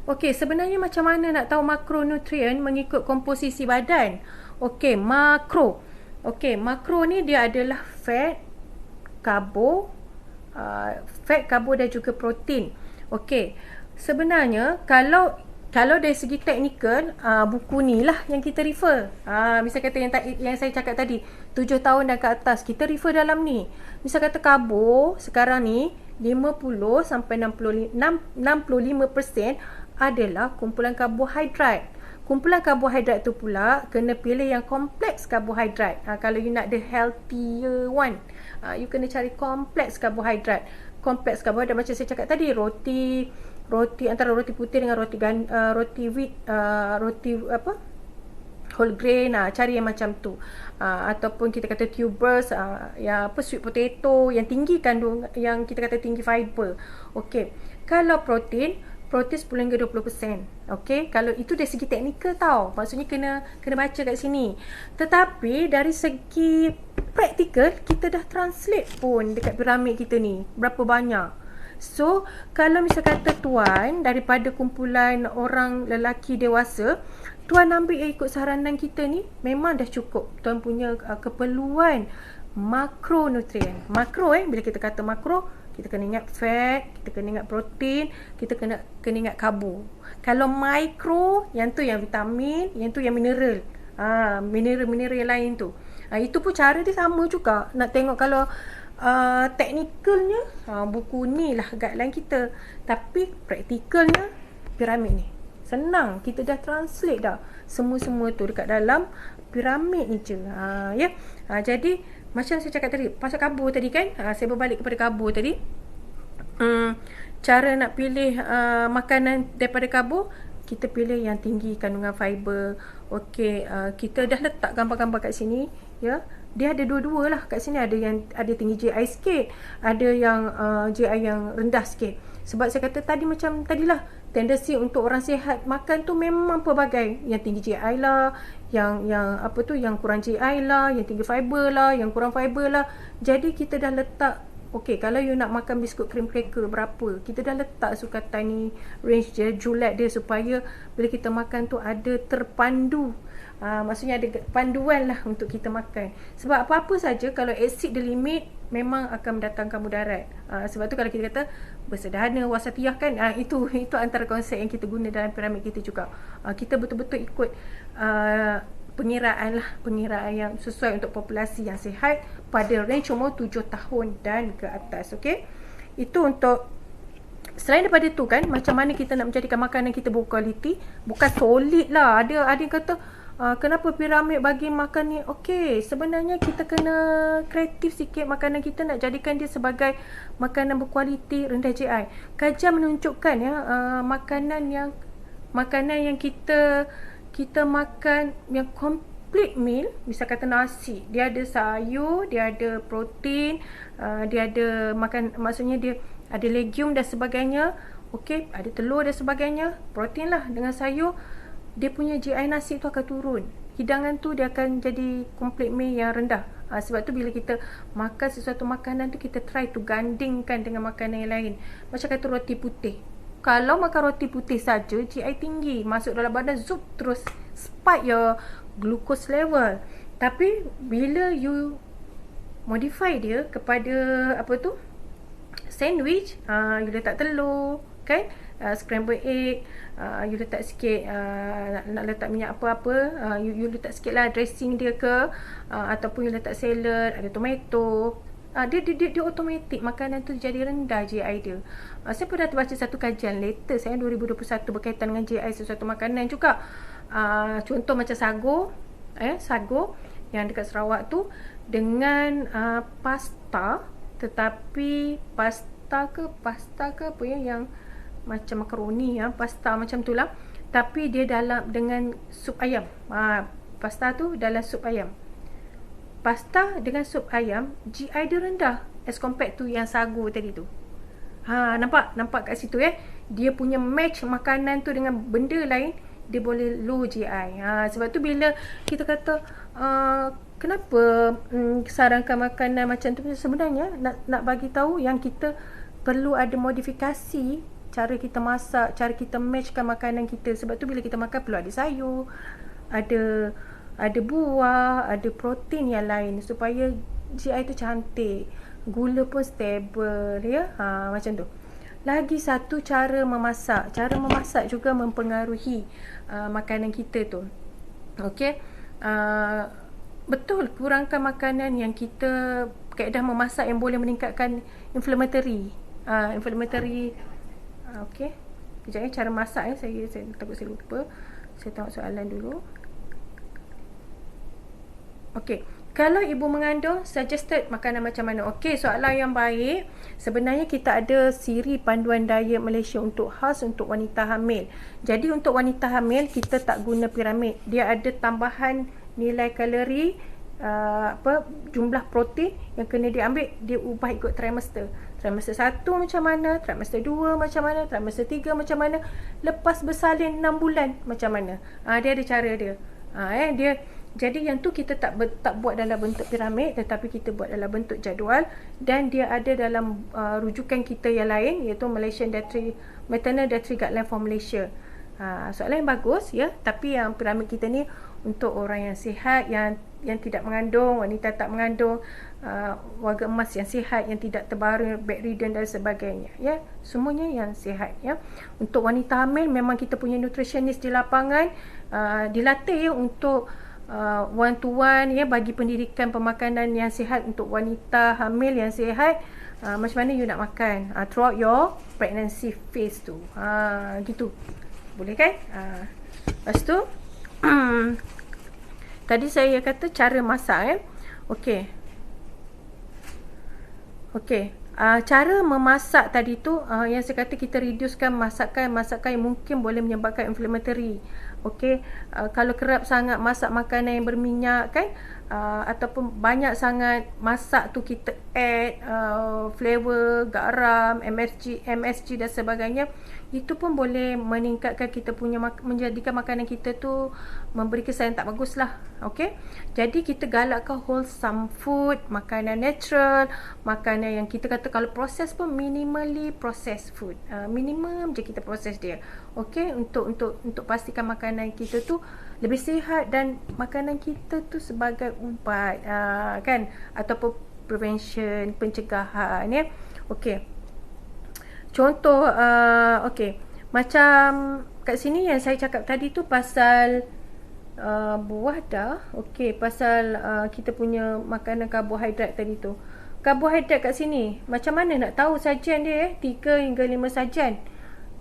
Okey, sebenarnya macam mana nak tahu makronutrien mengikut komposisi badan? Okey, makro. Okey, makro ni dia adalah fat, karbo dan juga protein. Okey, sebenarnya kalau dari segi teknikal, buku ni lah yang kita refer. Misal kata yang saya cakap tadi, 7 tahun dan ke atas, kita refer dalam ni. Misal kata karbo sekarang ni 50 sampai 65% adalah kumpulan karbohidrat. Kumpulan karbohidrat tu pula kena pilih yang kompleks karbohidrat. Kalau you nak the healthier one, you kena cari kompleks karbohidrat. Kompleks karbohidrat macam saya cakap tadi, roti antara roti putih dengan roti wheat, roti apa, whole grain, cari yang macam tu. Ataupun kita kata tubers, yang apa, sweet potato yang tinggi kandung, yang kita kata tinggi fiber. Okey, kalau protein 10 hingga 20%. Okey, kalau itu dari segi teknikal tau, maksudnya kena baca kat sini. Tetapi dari segi praktikal, kita dah translate pun dekat piramid kita ni berapa banyak. So kalau misal kata tuan daripada kumpulan orang lelaki dewasa, tuan ambil yang ikut saranan kita ni, memang dah cukup tuan punya keperluan makronutrien. Makro bila kita kata makro, kita kena ingat fat, kita kena ingat protein, kita kena ingat karbo. Kalau mikro, yang tu yang vitamin, yang tu yang mineral. Mineral yang lain tu. Itu pun cara dia sama juga. Nak tengok kalau teknikalnya, buku ni lah guideline kita. Tapi praktikalnya, piramid ni. Senang, kita dah translate dah semua-semua tu dekat dalam piramid ni je. Ya. Jadi macam saya cakap tadi, pasal karbo tadi kan, saya berbalik kepada karbo tadi. Cara nak pilih makanan daripada karbo, kita pilih yang tinggi kandungan fiber. Okey, kita dah letak gambar-gambar kat sini, ya. Dia ada dua-dua lah kat sini, ada tinggi GI sikit, ada yang GI yang rendah sikit. Sebab saya kata tadi macam tadilah, tendensi untuk orang sihat makan tu memang pelbagai. Yang tinggi GI lah, yang kurang GI lah, yang tinggi fiber lah, yang kurang fiber lah. Jadi kita dah letak, okey, kalau you nak makan biskut cream cracker berapa, kita dah letak sukatan ni, range dia, julat dia, supaya bila kita makan tu ada terpandu. Maksudnya ada panduan lah untuk kita makan. Sebab apa-apa saja kalau exceed the limit, memang akan mendatangkan mudarat. Sebab tu kalau kita kata bersederhana, wasatiyah kan, itu antara konsep yang kita guna dalam piramid kita juga. Kita betul-betul ikut pengiraan yang sesuai untuk populasi yang sihat pada range umur 7 tahun dan ke atas. Okey, itu untuk. Selain daripada tu kan, macam mana kita nak menjadikan makanan kita berkualiti, bukan solid lah. Ada yang kata kenapa piramid bagi makan ni? Okey, sebenarnya kita kena kreatif sikit makanan kita, nak jadikan dia sebagai makanan berkualiti, rendah GI. Kajian menunjukkan ya, makanan yang kita makan yang complete meal, misal kata nasi, dia ada sayur, dia ada protein, dia ada maksudnya dia ada legium dan sebagainya. Okey, ada telur dan sebagainya, protein lah dengan sayur. Dia punya GI nasi tu akan turun. Hidangan tu dia akan jadi complete meal yang rendah. Sebab tu bila kita makan sesuatu makanan tu, kita try to gandingkan dengan makanan yang lain. Macam kata roti putih. Kalau makan roti putih saja, GI tinggi, masuk dalam badan, zup, terus spike your glucose level. Tapi bila you modify dia kepada sandwich, you letak telur kan, scramble egg, you letak sikit, nak letak minyak apa-apa, you letak sikit lah dressing dia ke, ataupun you letak salad, ada tomato, dia automatik makanan tu jadi rendah GI dia. Saya pernah terbaca satu kajian later saya 2021 berkaitan dengan GI sesuatu makanan juga. Contoh macam sago yang dekat Sarawak tu, dengan pasta, tetapi pasta ke apa ya, yang macam makaroni, pasta macam tu lah, tapi dia dalam dengan sup ayam. Pasta tu dalam sup ayam. Pasta dengan sup ayam, GI dia rendah as compared to yang sagu tadi tu. Nampak kat situ dia punya match makanan tu dengan benda lain, dia boleh low GI. Sebab tu bila kita kata kenapa sarankan makanan macam tu, sebenarnya nak bagi tahu yang kita perlu ada modifikasi cara kita masak, cara kita matchkan makanan kita. Sebab tu bila kita makan perlu ada sayur, ada buah, ada protein yang lain supaya GI tu cantik, gula pun stable ya. Macam tu. Lagi satu, cara memasak. Cara memasak juga mempengaruhi makanan kita tu. Okey. Betul, kurangkan makanan yang kita kaedah memasak yang boleh meningkatkan inflammatory. Okey. Kejap cara masak saya takut saya lupa. Saya tengok soalan dulu. Okey. Kalau ibu mengandung, suggested makanan macam mana? Okey, soalan yang baik. Sebenarnya kita ada siri panduan diet Malaysia khas untuk wanita hamil. Jadi untuk wanita hamil, kita tak guna piramid. Dia ada tambahan nilai kalori, jumlah protein yang kena diambil, dia ubah ikut trimester. Trimester 1 macam mana, trimester 2 macam mana, trimester 3 macam mana, lepas bersalin 6 bulan macam mana. Dia ada cara dia. Jadi yang tu kita tak buat dalam bentuk piramid, tetapi kita buat dalam bentuk jadual, dan dia ada dalam rujukan kita yang lain, iaitu Malaysian Maternal Dietary Guideline for Malaysia. Soalan yang bagus ya, tapi yang piramid kita ni untuk orang yang sihat, yang tidak mengandung, wanita tak mengandung, warga emas yang sihat, yang tidak terbaring, bedridden dan sebagainya ya. Semuanya yang sihat ya. Untuk wanita hamil memang kita punya nutritionist di lapangan, dilatih ya untuk one to one ya, bagi pendidikan pemakanan yang sihat untuk wanita hamil yang sihat. Macam mana you nak makan throughout your pregnancy phase tu. Gitu. Boleh kan? Lepas tu Tadi saya kata cara masak Okey. Cara memasak tadi tu yang saya kata kita reducekan masakan yang mungkin boleh menyebabkan inflammatory. Okey, kalau kerap sangat masak makanan yang berminyak kan, ataupun banyak sangat masak tu kita add flavor, garam, MSG dan sebagainya, itu pun boleh meningkatkan kita punya menjadikan makanan kita tu memberi kesan yang tak bagus lah. Okey, jadi kita galakkan wholesome food, makanan natural, makanan yang kita kata kalau proses pun minimally processed food, minimum je kita proses dia. Okey, untuk pastikan makanan kita tu lebih sihat dan makanan kita tu sebagai ubat, kan, ataupun prevention, pencegahan ya. Okey, contoh okey, macam kat sini yang saya cakap tadi tu pasal buah dah. Okey, pasal kita punya makanan karbohidrat tadi tu. Karbohidrat kat sini macam mana nak tahu sajian dia 3 hingga 5 sajian.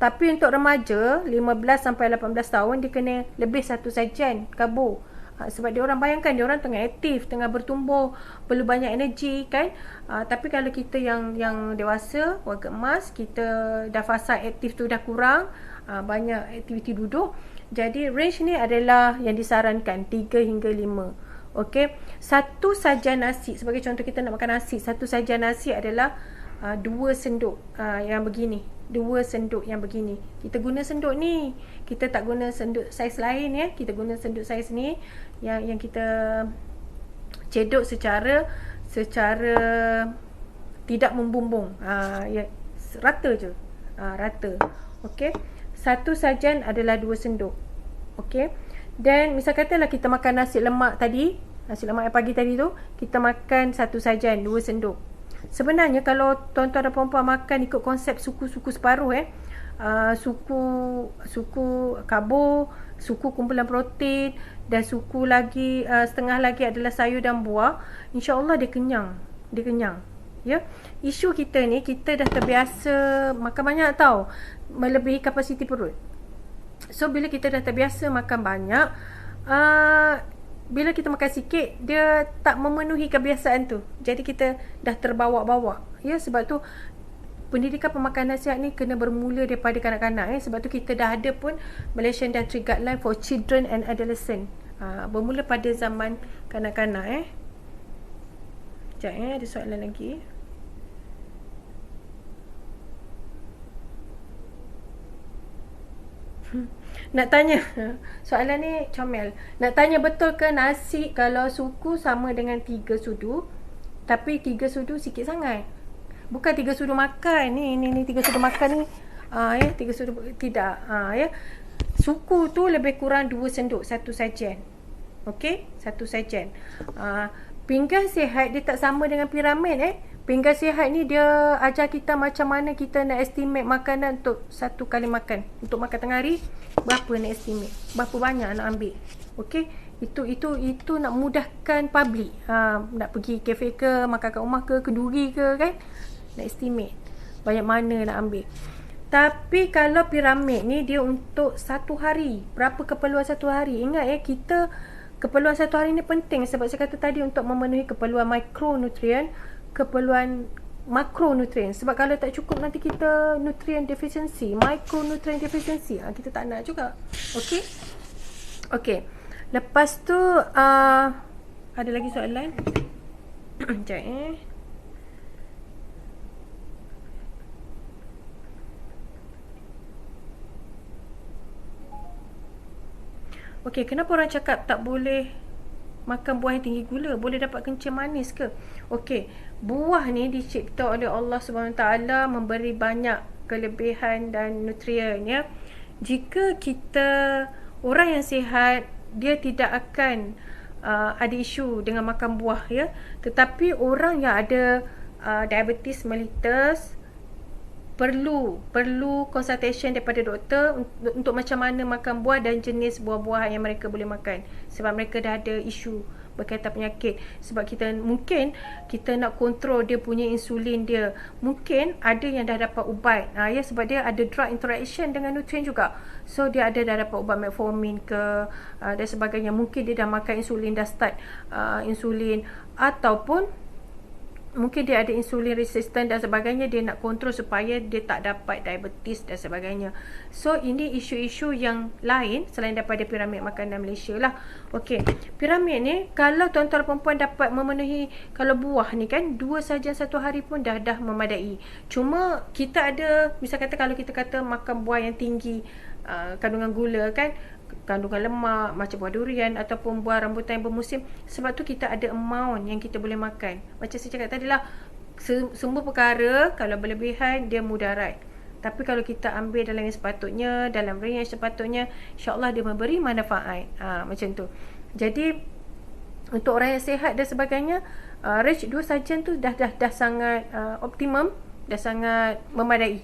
Tapi untuk remaja 15 sampai 18 tahun dia kena lebih 1 sajian karbo. Sebab dia orang bayangkan dia orang tengah aktif, tengah bertumbuh, perlu banyak energi kan. Tapi kalau kita yang dewasa, warga emas, kita dah fasa aktif tu dah kurang, banyak aktiviti duduk. Jadi range ni adalah yang disarankan 3 hingga 5. Okey, 1 sajian nasi, sebagai contoh kita nak makan nasi, 1 sajian nasi adalah 2 senduk yang begini. 2 senduk yang begini. Kita guna senduk ni. Kita tak guna senduk saiz lain ya. Kita guna senduk saiz ni yang kita cedok secara tidak membumbung. Ya, rata je. Rata. Okey. 1 sajian adalah 2 senduk. Okey. Dan misal katalah kita makan nasi lemak tadi, nasi lemak yang pagi tadi tu, kita makan 1 sajian, 2 senduk. Sebenarnya kalau tuan-tuan dan puan-puan makan ikut konsep suku-suku separuh suku karbo, suku kumpulan protein dan suku lagi setengah lagi adalah sayur dan buah, insya-Allah dia kenyang. Ya. Isu kita ni, kita dah terbiasa makan banyak tau, melebihi kapasiti perut. So bila kita dah terbiasa makan banyak, bila kita makan sikit, dia tak memenuhi kebiasaan tu. Jadi kita dah terbawa-bawa. Ya, sebab tu pendidikan pemakanan sihat ni kena bermula daripada kanak-kanak. Sebab tu kita dah ada pun Malaysian Dietary Guideline for Children and Adolescent. Bermula pada zaman kanak-kanak. Sekejap ada soalan lagi. Nak tanya, soalan ni comel. Nak tanya betul ke nasi kalau suku sama dengan 3 sudu, tapi 3 sudu sikit sangat? Bukan 3 sudu makan ni 3 sudu makan ni. 3 sudu tidak. Ya. Suku tu lebih kurang 2 senduk 1 sajian. Okey, 1 sajian. Pinggan sihat dia tak sama dengan piramid Pinggan sihat ni dia ajar kita macam mana kita nak estimate makanan untuk 1 kali makan. Untuk makan tengah hari, berapa nak estimate, berapa banyak nak ambil. Okey, itu nak mudahkan public. Nak pergi kafe ke, makan kat rumah ke, kenduri ke kan, nak estimate banyak mana nak ambil. Tapi kalau piramid ni dia untuk 1 hari, berapa keperluan 1 hari. Ingat kita keperluan 1 hari ni penting, sebab saya kata tadi untuk memenuhi keperluan mikronutrien, keperluan makronutrien. Sebab kalau tak cukup nanti kita nutrien deficiency, micronutrient deficiency, kita tak nak juga. Okey. Lepas tu ada lagi soalan? Sekejap Okey, kenapa orang cakap tak boleh makan buah yang tinggi gula? Boleh dapat kencing manis ke? Okey, buah ni dicipta oleh Allah SWT memberi banyak kelebihan dan nutrien ya. Jika kita orang yang sihat, dia tidak akan ada isu dengan makan buah ya. Tetapi orang yang ada diabetes mellitus perlu consultation daripada doktor untuk macam mana makan buah dan jenis buah-buahan yang mereka boleh makan, sebab mereka dah ada isu berkaitan penyakit. Sebab mungkin kita nak kontrol dia punya insulin dia. Mungkin ada yang dah dapat ubat. Ya, sebab dia ada drug interaction dengan nutrien juga. So dia dah dapat ubat metformin ke dan sebagainya. Mungkin dia dah makan insulin, dah start insulin, ataupun mungkin dia ada insulin resistant dan sebagainya. Dia nak kontrol supaya dia tak dapat diabetes dan sebagainya. So ini isu-isu yang lain selain daripada piramid makanan Malaysia lah. Okey, piramid ni kalau tuan-tuan perempuan dapat memenuhi, kalau buah ni kan 2 sahaja satu hari pun dah memadai. Cuma kita ada, misal kata kalau kita kata makan buah yang tinggi kandungan gula kan, kandungan lemak macam buah durian ataupun buah rambutan yang bermusim, sebab tu kita ada amount yang kita boleh makan. Macam saya cakap tadi lah, semua perkara kalau berlebihan dia mudarat. Tapi kalau kita ambil dalam yang sepatutnya, dalam range yang sepatutnya, insya-Allah dia memberi manfaat. Macam tu. Jadi untuk orang yang sihat dan sebagainya, range 2 sajian tu dah sangat optimum, dah sangat memadai.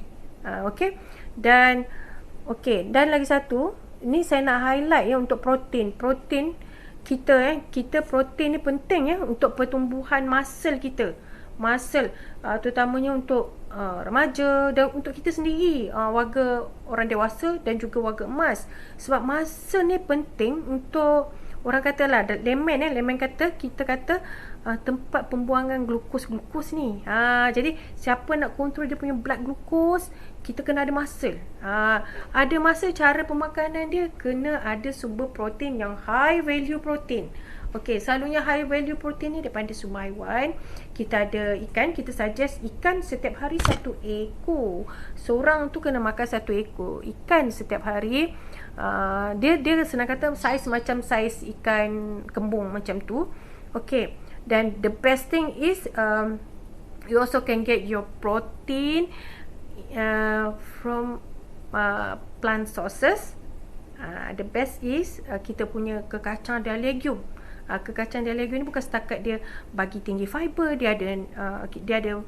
Okey. Dan lagi satu, ni saya nak highlight ya untuk protein. Protein kita protein ni penting ya untuk pertumbuhan muscle kita. Muscle terutamanya untuk remaja dan untuk kita sendiri, warga orang dewasa dan juga warga emas. Sebab muscle ni penting untuk, orang kata lah, layman kata, kita kata tempat pembuangan glukos ni. Jadi siapa nak kontrol dia punya blood glucose, kita kena ada muscle. Ada muscle, cara pemakanan dia kena ada sumber protein yang high value protein. Okey, selalunya high value protein ni daripada sumber haiwan. Kita ada ikan, kita suggest ikan setiap hari 1 ekor. Seorang tu kena makan 1 ekor ikan setiap hari. Dia senang kata saiz macam saiz ikan kembung macam tu. Okey, dan the best thing is you also can get your protein from plant sources. The best is kita punya kekacang dan legume. Kekacang dan legume ni bukan setakat dia bagi tinggi fiber, dia ada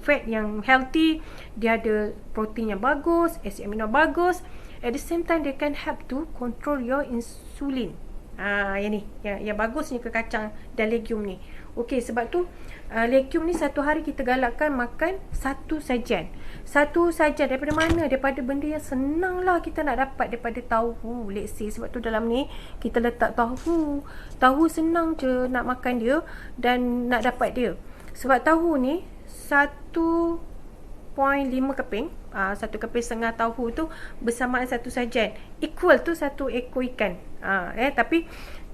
fat yang healthy, dia ada protein yang bagus, asid amino bagus. At the same time, they can help to control your insulin. Yang ni, yang bagusnya kekacang dan legume ni. Okey, sebab tu legume ni satu hari kita galakkan makan 1 sajian. 1 sajian daripada mana? Daripada benda yang senang lah kita nak dapat, daripada tahu, let's say. Sebab tu dalam ni kita letak tahu. Tahu senang je nak makan dia dan nak dapat dia. Sebab tahu ni 1.5 keping, 1 keping setengah tahu tu bersamaan 1 sajian, equal tu 1 ekor ikan.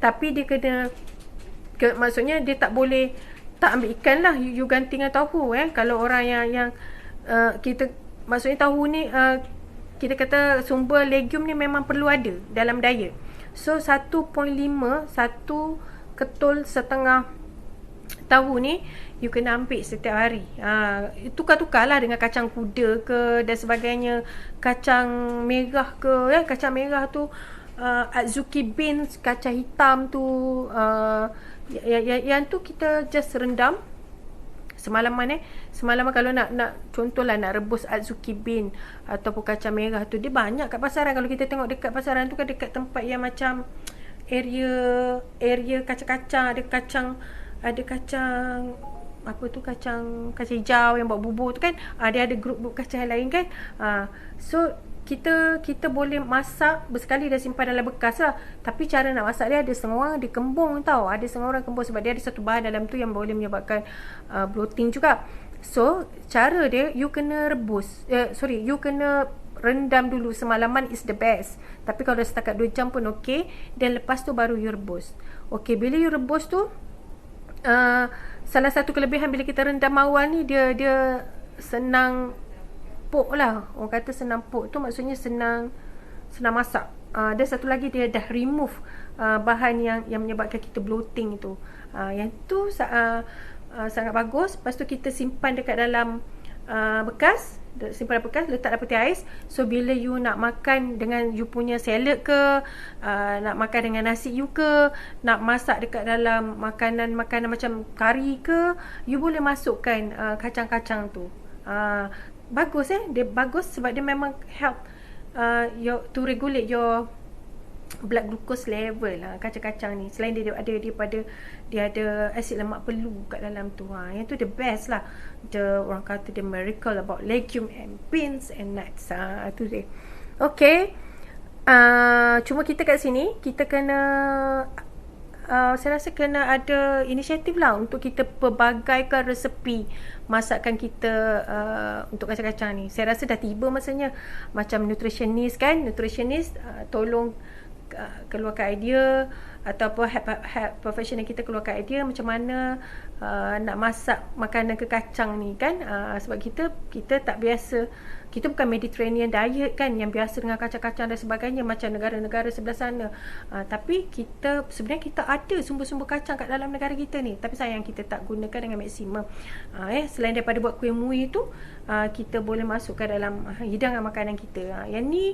Tapi dia kena maksudnya dia tak boleh tak ambil ikan lah, you ganti dengan tahu. Kalau orang yang kita, maksudnya tahu ni kita kata sumber legume ni memang perlu ada dalam diet. So 1.5, 1 ketul setengah tahu ni you kena ambil setiap hari. Tukar-tukarlah dengan kacang kuda ke dan sebagainya, kacang merah ke, kacang merah tu Atsuki beans, kacang hitam tu, yang tu kita just rendam semalaman. Semalaman kalau nak contohlah nak rebus Atsuki bean ataupun kacang merah tu, dia banyak kat pasaran. Kalau kita tengok dekat pasaran tu kan, dekat tempat yang macam area kacang-kacang, ada kacang apa tu, kacang hijau yang buat bubur tu kan, dia ada grup kacang yang lain kan. So kita boleh masak bersekali dan simpan dalam bekas lah. Tapi cara nak masak dia, ada setengah orang dia kembung tau. Ada setengah orang kembung sebab dia ada satu bahan dalam tu yang boleh menyebabkan bloating juga. So cara dia, you kena you kena rendam dulu semalaman is the best. Tapi kalau setakat 2 jam pun okey. Dan lepas tu baru you rebus. Okey, bila you rebus tu, salah satu kelebihan bila kita rendam awal ni, dia senang pok lah. Orang kata senang pok tu maksudnya senang masak. Dan satu lagi, dia dah remove bahan yang menyebabkan kita bloating tu. Yang tu sangat bagus. Lepas tu kita simpan dekat dalam bekas, letak dalam peti ais. So bila you nak makan dengan you punya salad ke, nak makan dengan nasi you ke, nak masak dekat dalam makanan macam kari ke, you boleh masukkan kacang-kacang tu. Bagus dia bagus sebab dia memang help to regulate your blood glucose level kacang-kacang ni. Selain dia ada asid lemak perlu kat dalam tu. Yang tu the best lah. Orang kata the miracle about legume and beans and nuts. Tu dia. Okay. Cuma kita kat sini kita kena saya rasa kena ada inisiatif lah untuk kita pelbagaikan resepi masakan kita untuk kacang-kacang ni. Saya rasa dah tiba masanya. Macam nutritionist kan, tolong keluarkan idea, ataupun health professional kita keluarkan idea macam mana nak masak makanan kekacang ni kan. Sebab kita tak biasa, kita bukan Mediterranean diet kan yang biasa dengan kacang-kacang dan sebagainya macam negara-negara sebelah sana. Tapi sebenarnya kita ada sumber-sumber kacang kat dalam negara kita ni, tapi sayang kita tak gunakan dengan maksimum. Selain daripada buat kuih muih tu, kita boleh masukkan dalam hidangan makanan kita. Yang ni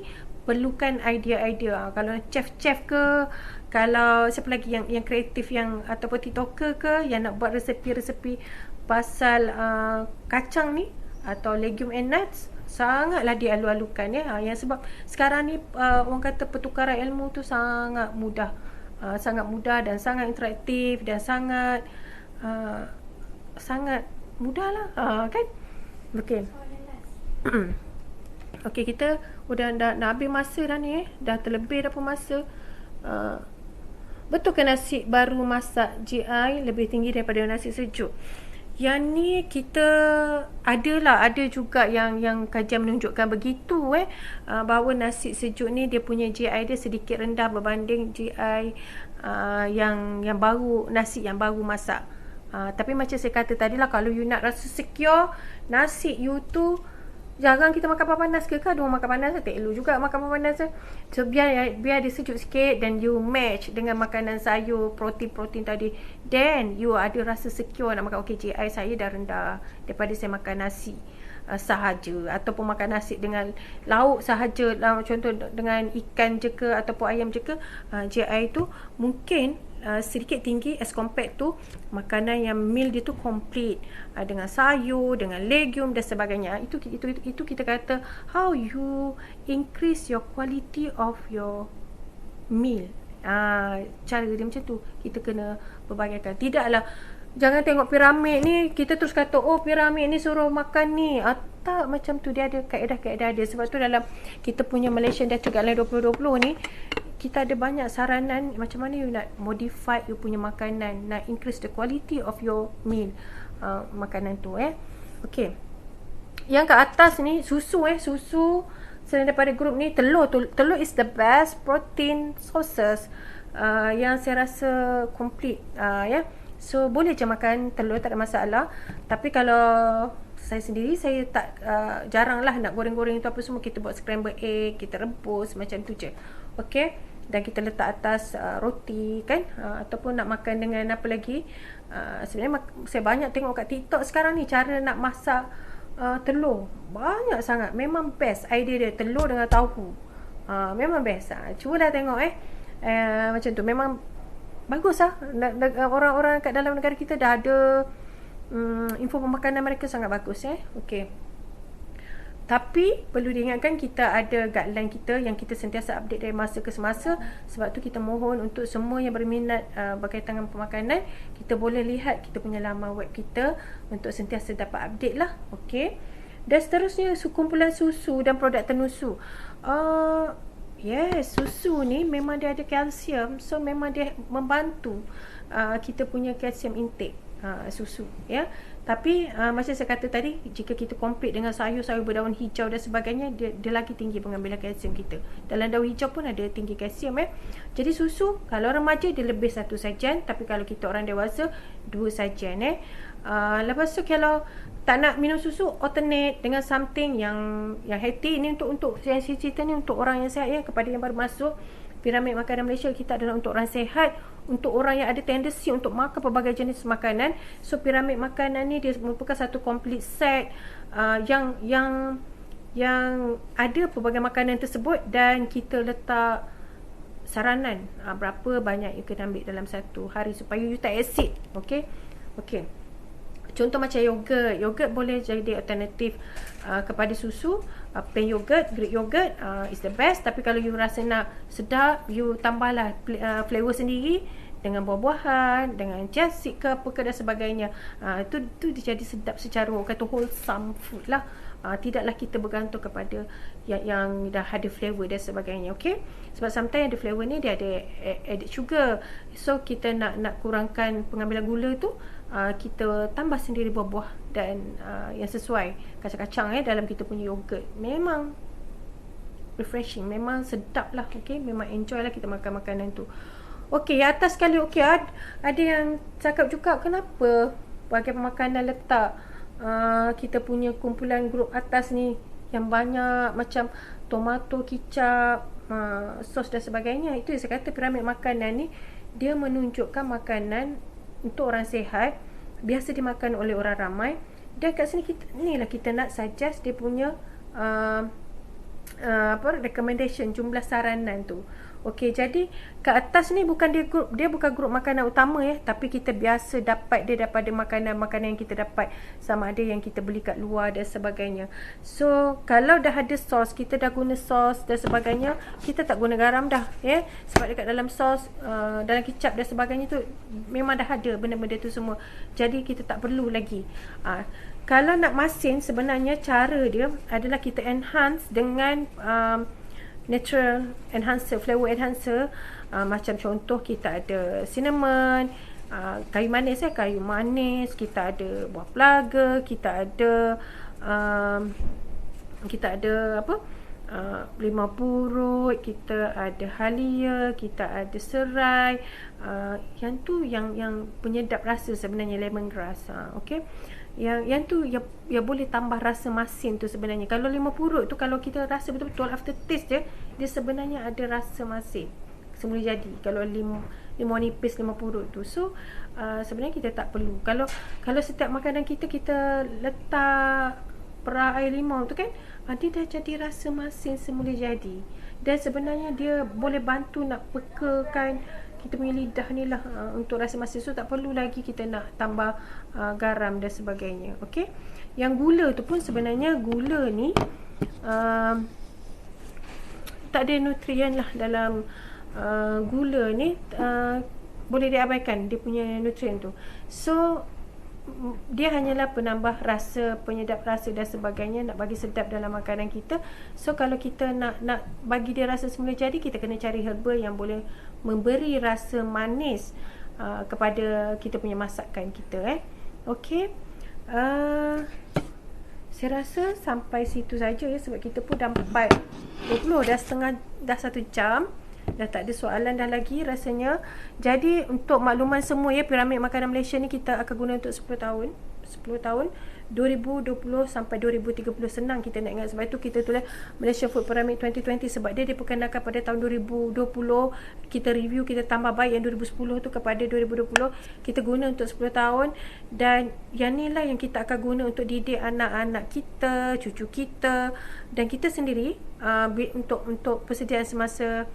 perlukan idea-idea. Kalau chef-chef ke, kalau siapa lagi yang kreatif yang ataupun tiktoker ke yang nak buat resepi-resepi pasal kacang ni atau legume and nuts, sangatlah dialu-alukan ya. Yang sebab sekarang ni orang kata pertukaran ilmu tu sangat mudah. Sangat mudah dan sangat interaktif dan sangat mudah lah kan. Okey. Okey, kita dah habis masa dah ni dah terlebih dah pun masa. Betul ke nasi baru masak GI lebih tinggi daripada nasi sejuk? Yang ni kita ada juga yang kajian menunjukkan begitu bahawa nasi sejuk ni dia punya GI dia sedikit rendah berbanding GI yang baru, nasi yang baru masak. Tapi macam saya kata tadi lah, kalau you nak rasa secure, nasi you tu jarang kita makan panas ke ada orang makan panas, tak elok juga makan panas. So biar dia sejuk sikit dan you match dengan makanan sayur, protein tadi, then you ada rasa secure nak makan. Okay, GI saya dah rendah daripada saya makan nasi sahaja ataupun makan nasi dengan lauk sahaja, contoh dengan ikan je ke ataupun ayam je ke. GI tu mungkin sedikit tinggi as compared to makanan yang meal dia tu complete dengan sayur, dengan legume dan sebagainya. Itu kita kata how you increase your quality of your meal. Cara dia macam tu. Kita kena berbagaikan. Tidaklah, jangan tengok piramid ni kita terus kata piramid ni suruh makan ni. Tak macam tu, dia ada kaedah-kaedah dia. Sebab tu dalam kita punya Malaysian Dietary Guideline 2020 ni kita ada banyak saranan macam mana you nak modify you punya makanan, nak increase the quality of your meal, makanan tu Okey. Yang kat atas ni susu selain daripada grup ni telur is the best protein sources yang saya rasa complete So boleh je makan telur, tak ada masalah. Tapi kalau saya sendiri, saya tak jarang lah nak goreng-goreng itu apa semua. Kita buat scramble egg, kita rebus macam tu je. Okey. Dan kita letak atas roti kan, ataupun nak makan dengan apa lagi. Sebenarnya saya banyak tengok kat TikTok sekarang ni cara nak masak telur. Banyak sangat. Memang best idea dia, telur dengan tahu. Memang best. Cubalah tengok macam tu. Memang bagus lah. Orang-orang kat dalam negara kita dah ada info pemakanan mereka sangat bagus Okey. Tapi perlu diingatkan kita ada guideline kita yang kita sentiasa update dari masa ke semasa. Sebab tu kita mohon untuk semua yang berminat berkaitan dengan pemakanan, kita boleh lihat kita punya laman web kita untuk sentiasa dapat update lah. Okey. Dan seterusnya kumpulan susu dan produk tenusu. Yes, susu ni memang dia ada kalsium. So memang dia membantu kita punya kalsium intake susu Tapi macam saya kata tadi, jika kita compete dengan sayur-sayur berdaun hijau dan sebagainya, dia lagi tinggi pengambilan kalsium kita. Dalam daun hijau pun ada tinggi kalsium Jadi susu, kalau remaja dia lebih 1 sajian, tapi kalau kita orang dewasa 2 sajian Lepas tu kalau tak nak minum susu, alternate dengan something yang healthy. Ini untuk yang saya cerita ni untuk orang yang sihat kepada yang baru masuk piramid makanan Malaysia. Kita adalah untuk orang sihat, untuk orang yang ada tendensi untuk makan pelbagai jenis makanan. So piramid makanan ni dia merupakan satu complete set yang ada pelbagai makanan tersebut, dan kita letak saranan berapa banyak you kena ambil dalam satu hari supaya you tak acid. Okey. Contoh macam yogurt. Yogurt boleh jadi alternatif kepada susu. Plain yogurt, Greek yogurt is the best. Tapi kalau you rasa nak sedap, you tambahlah flavor sendiri dengan buah-buahan, dengan chia seed ke apa ke dan sebagainya. Itu dia jadi sedap secara orang kata wholesome food lah. Tidaklah kita bergantung kepada yang dah ada flavor dan sebagainya. Okay, sebab sometimes ada flavor ni dia ada added sugar. So kita nak kurangkan pengambilan gula tu, kita tambah sendiri buah-buah dan yang sesuai kacang-kacang dalam kita punya yogurt. Memang refreshing, memang sedap lah. Okay, memang enjoy lah kita makan makanan tu. Okay, atas sekali ada yang cakap juga, kenapa bahagian makanan letak kita punya kumpulan grup atas ni yang banyak macam tomato, kicap, sos dan sebagainya. Itu yang saya kata piramid makanan ni dia menunjukkan makanan untuk orang sihat, biasa dimakan oleh orang ramai. Dan kat sini kita nak suggest dia punya recommendation, jumlah saranan tu. Okey, jadi kat atas ni dia bukan grup makanan utama tapi kita biasa dapat dia daripada makanan-makanan yang kita dapat, sama ada yang kita beli kat luar dan sebagainya. So kalau dah ada sos, kita dah guna sos dan sebagainya, kita tak guna garam dah sebab dekat dalam sos, dalam kicap dan sebagainya tu memang dah ada benda-benda tu semua. Jadi kita tak perlu lagi. Kalau nak masin, sebenarnya cara dia adalah kita enhance dengan natural enhancer, flavor enhancer. Macam contoh kita ada cinnamon, kayu manis, kita ada buah pelaga, kita ada limau purut, kita ada halia, kita ada serai. Yang tu yang penyedap rasa sebenarnya, lemongrass. Okey, yang tu yang boleh tambah rasa masin tu sebenarnya. Kalau limau purut tu, kalau kita rasa betul-betul after taste dia sebenarnya ada rasa masin semula jadi. Kalau limau nipis, limau purut tu. So sebenarnya kita tak perlu. Kalau setiap makanan kita letak perah air limau tu kan, dia dah jadi rasa masin semula jadi. Dan sebenarnya dia boleh bantu nak pekakan kita punya lidah ni lah untuk rasa masin. So tak perlu lagi kita nak tambah garam dan sebagainya. Okey, yang gula tu pun sebenarnya gula ni tak ada nutrien lah dalam gula ni, boleh diabaikan dia punya nutrien tu. So dia hanyalah penambah rasa, penyedap rasa dan sebagainya, nak bagi sedap dalam makanan kita. So kalau kita nak bagi dia rasa semula jadi, kita kena cari herba yang boleh memberi rasa manis kepada kita punya masakan kita. Okey, saya rasa sampai situ saja sebab kita pun dah 4:20, dah 1 jam. Dah tak ada soalan dah lagi rasanya. Jadi untuk makluman semua piramid makanan Malaysia ni kita akan guna untuk 10 tahun 2020 sampai 2030. Senang kita nak ingat, sebab itu kita tulis Malaysia Food Pyramid 2020, sebab dia diperkenalkan pada tahun 2020. Kita review, kita tambah baik yang 2010 tu kepada 2020. Kita guna untuk 10 tahun. Dan yang ni lah yang kita akan guna untuk didik anak-anak kita, cucu kita dan kita sendiri, untuk persediaan semasa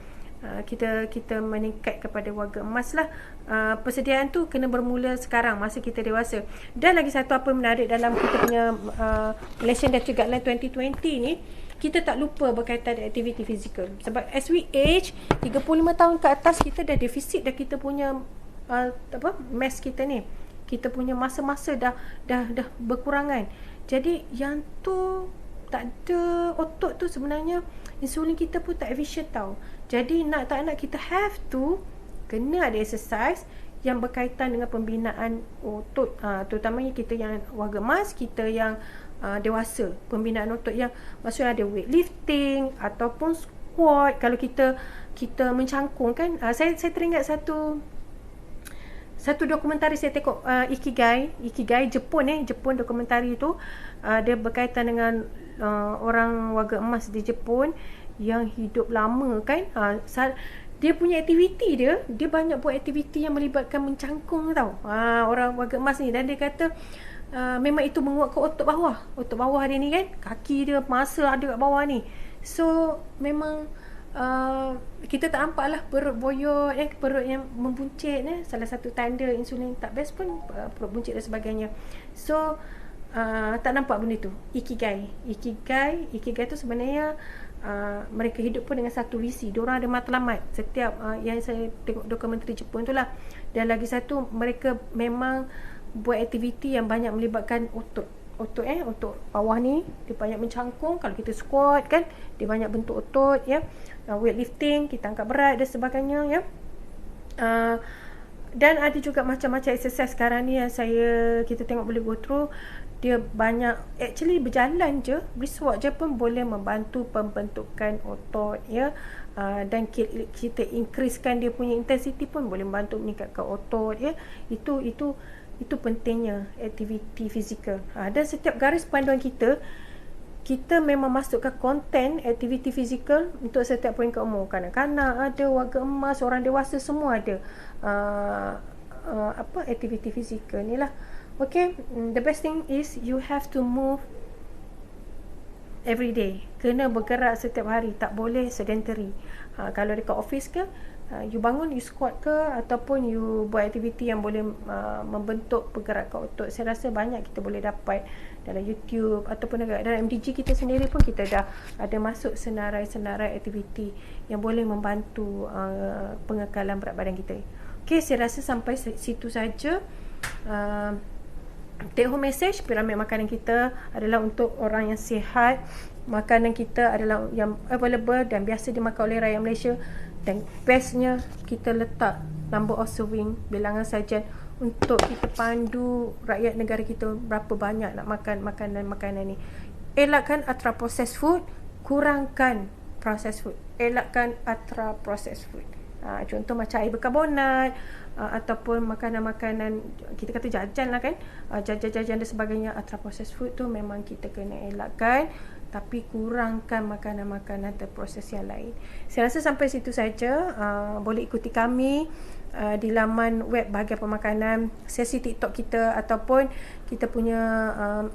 kita meningkat kepada warga emas lah. Persediaan tu kena bermula sekarang masa kita dewasa. Dan lagi satu apa menarik dalam kita punya Malaysian Dietary Guideline 2020 ni, kita tak lupa berkaitan dengan aktiviti fizikal. Sebab as we age, 35 tahun ke atas, kita dah defisit dah kita punya mass kita ni. Kita punya masa-masa dah berkurangan. Jadi yang tu tak ada otot tu, sebenarnya insulin kita pun tak efisien tau. Jadi nak tak nak kita have to kena ada exercise yang berkaitan dengan pembinaan otot, terutamanya kita yang warga emas, kita yang dewasa. Pembinaan otot yang maksudnya ada weightlifting ataupun squat. Kalau kita mencangkung kan, saya teringat satu dokumentari saya tengok, Ikigai Jepun dokumentari tu, dia berkaitan dengan orang warga emas di Jepun yang hidup lama kan. Dia punya aktiviti dia banyak buat aktiviti yang melibatkan mencangkung tau, orang warga emas ni. Dan dia kata memang itu menguatkan otot bawah dia ni kan, kaki dia masa ada kat bawah ni. So memang kita tak nampak lah perut boyot, perut yang membuncit, salah satu tanda insulin tak best pun perut buncit dan sebagainya. So tak nampak benda tu. Ikigai tu sebenarnya mereka hidup pun dengan satu visi. Diorang ada matlamat setiap yang saya tengok dokumentari Jepun tu lah. Dan lagi satu, mereka memang buat aktiviti yang banyak melibatkan otot bawah ni dia banyak mencangkung. Kalau kita squat kan, dia banyak bentuk otot, ya. Weightlifting, kita angkat berat dan sebagainya, ya. Dan ada juga macam-macam exercise sekarang ni yang kita tengok boleh go through. Dia banyak actually berjalan je, brisk walk je pun boleh membantu pembentukan otot, ya. Dan kita increasekan dia punya intensity pun boleh membantu meningkatkan otot, ya. Itu pentingnya aktiviti fizikal. Dan setiap garis panduan kita memang masukkan konten aktiviti fizikal untuk setiap peringkat umur. Kanak-kanak ada, warga emas, orang dewasa, semua ada aktiviti fizikal ni lah. Okay, the best thing is you have to move every day. Kena bergerak setiap hari, tak boleh sedentary. Kalau dekat office ke, you bangun, you squat ke, ataupun you buat aktiviti yang boleh membentuk pergerakan otot. Saya rasa banyak kita boleh dapat dalam YouTube ataupun dalam MDG kita sendiri pun kita dah ada masuk senarai-senarai aktiviti yang boleh membantu pengekalan berat badan kita. Okay, saya rasa sampai situ saja. Take home message, piramid makanan kita adalah untuk orang yang sihat. Makanan kita adalah yang available dan biasa dimakan oleh rakyat Malaysia. Dan bestnya, kita letak number of serving, bilangan sajian, untuk kita pandu rakyat negara kita berapa banyak nak makan makanan ni. Elakkan ultra processed food, kurangkan processed food. Elakkan ultra processed food. Contoh macam air berkarbonat, ataupun makanan-makanan kita kata jajan lah kan, jajan-jajan dan sebagainya. Ultra processed food tu memang kita kena elakkan, tapi kurangkan makanan-makanan terproses yang lain. Saya rasa sampai situ saja. Boleh ikuti kami di laman web bahagian pemakanan, sesi TikTok kita, ataupun kita punya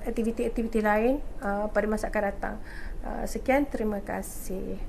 aktiviti-aktiviti lain pada masa akan datang. Sekian, terima kasih.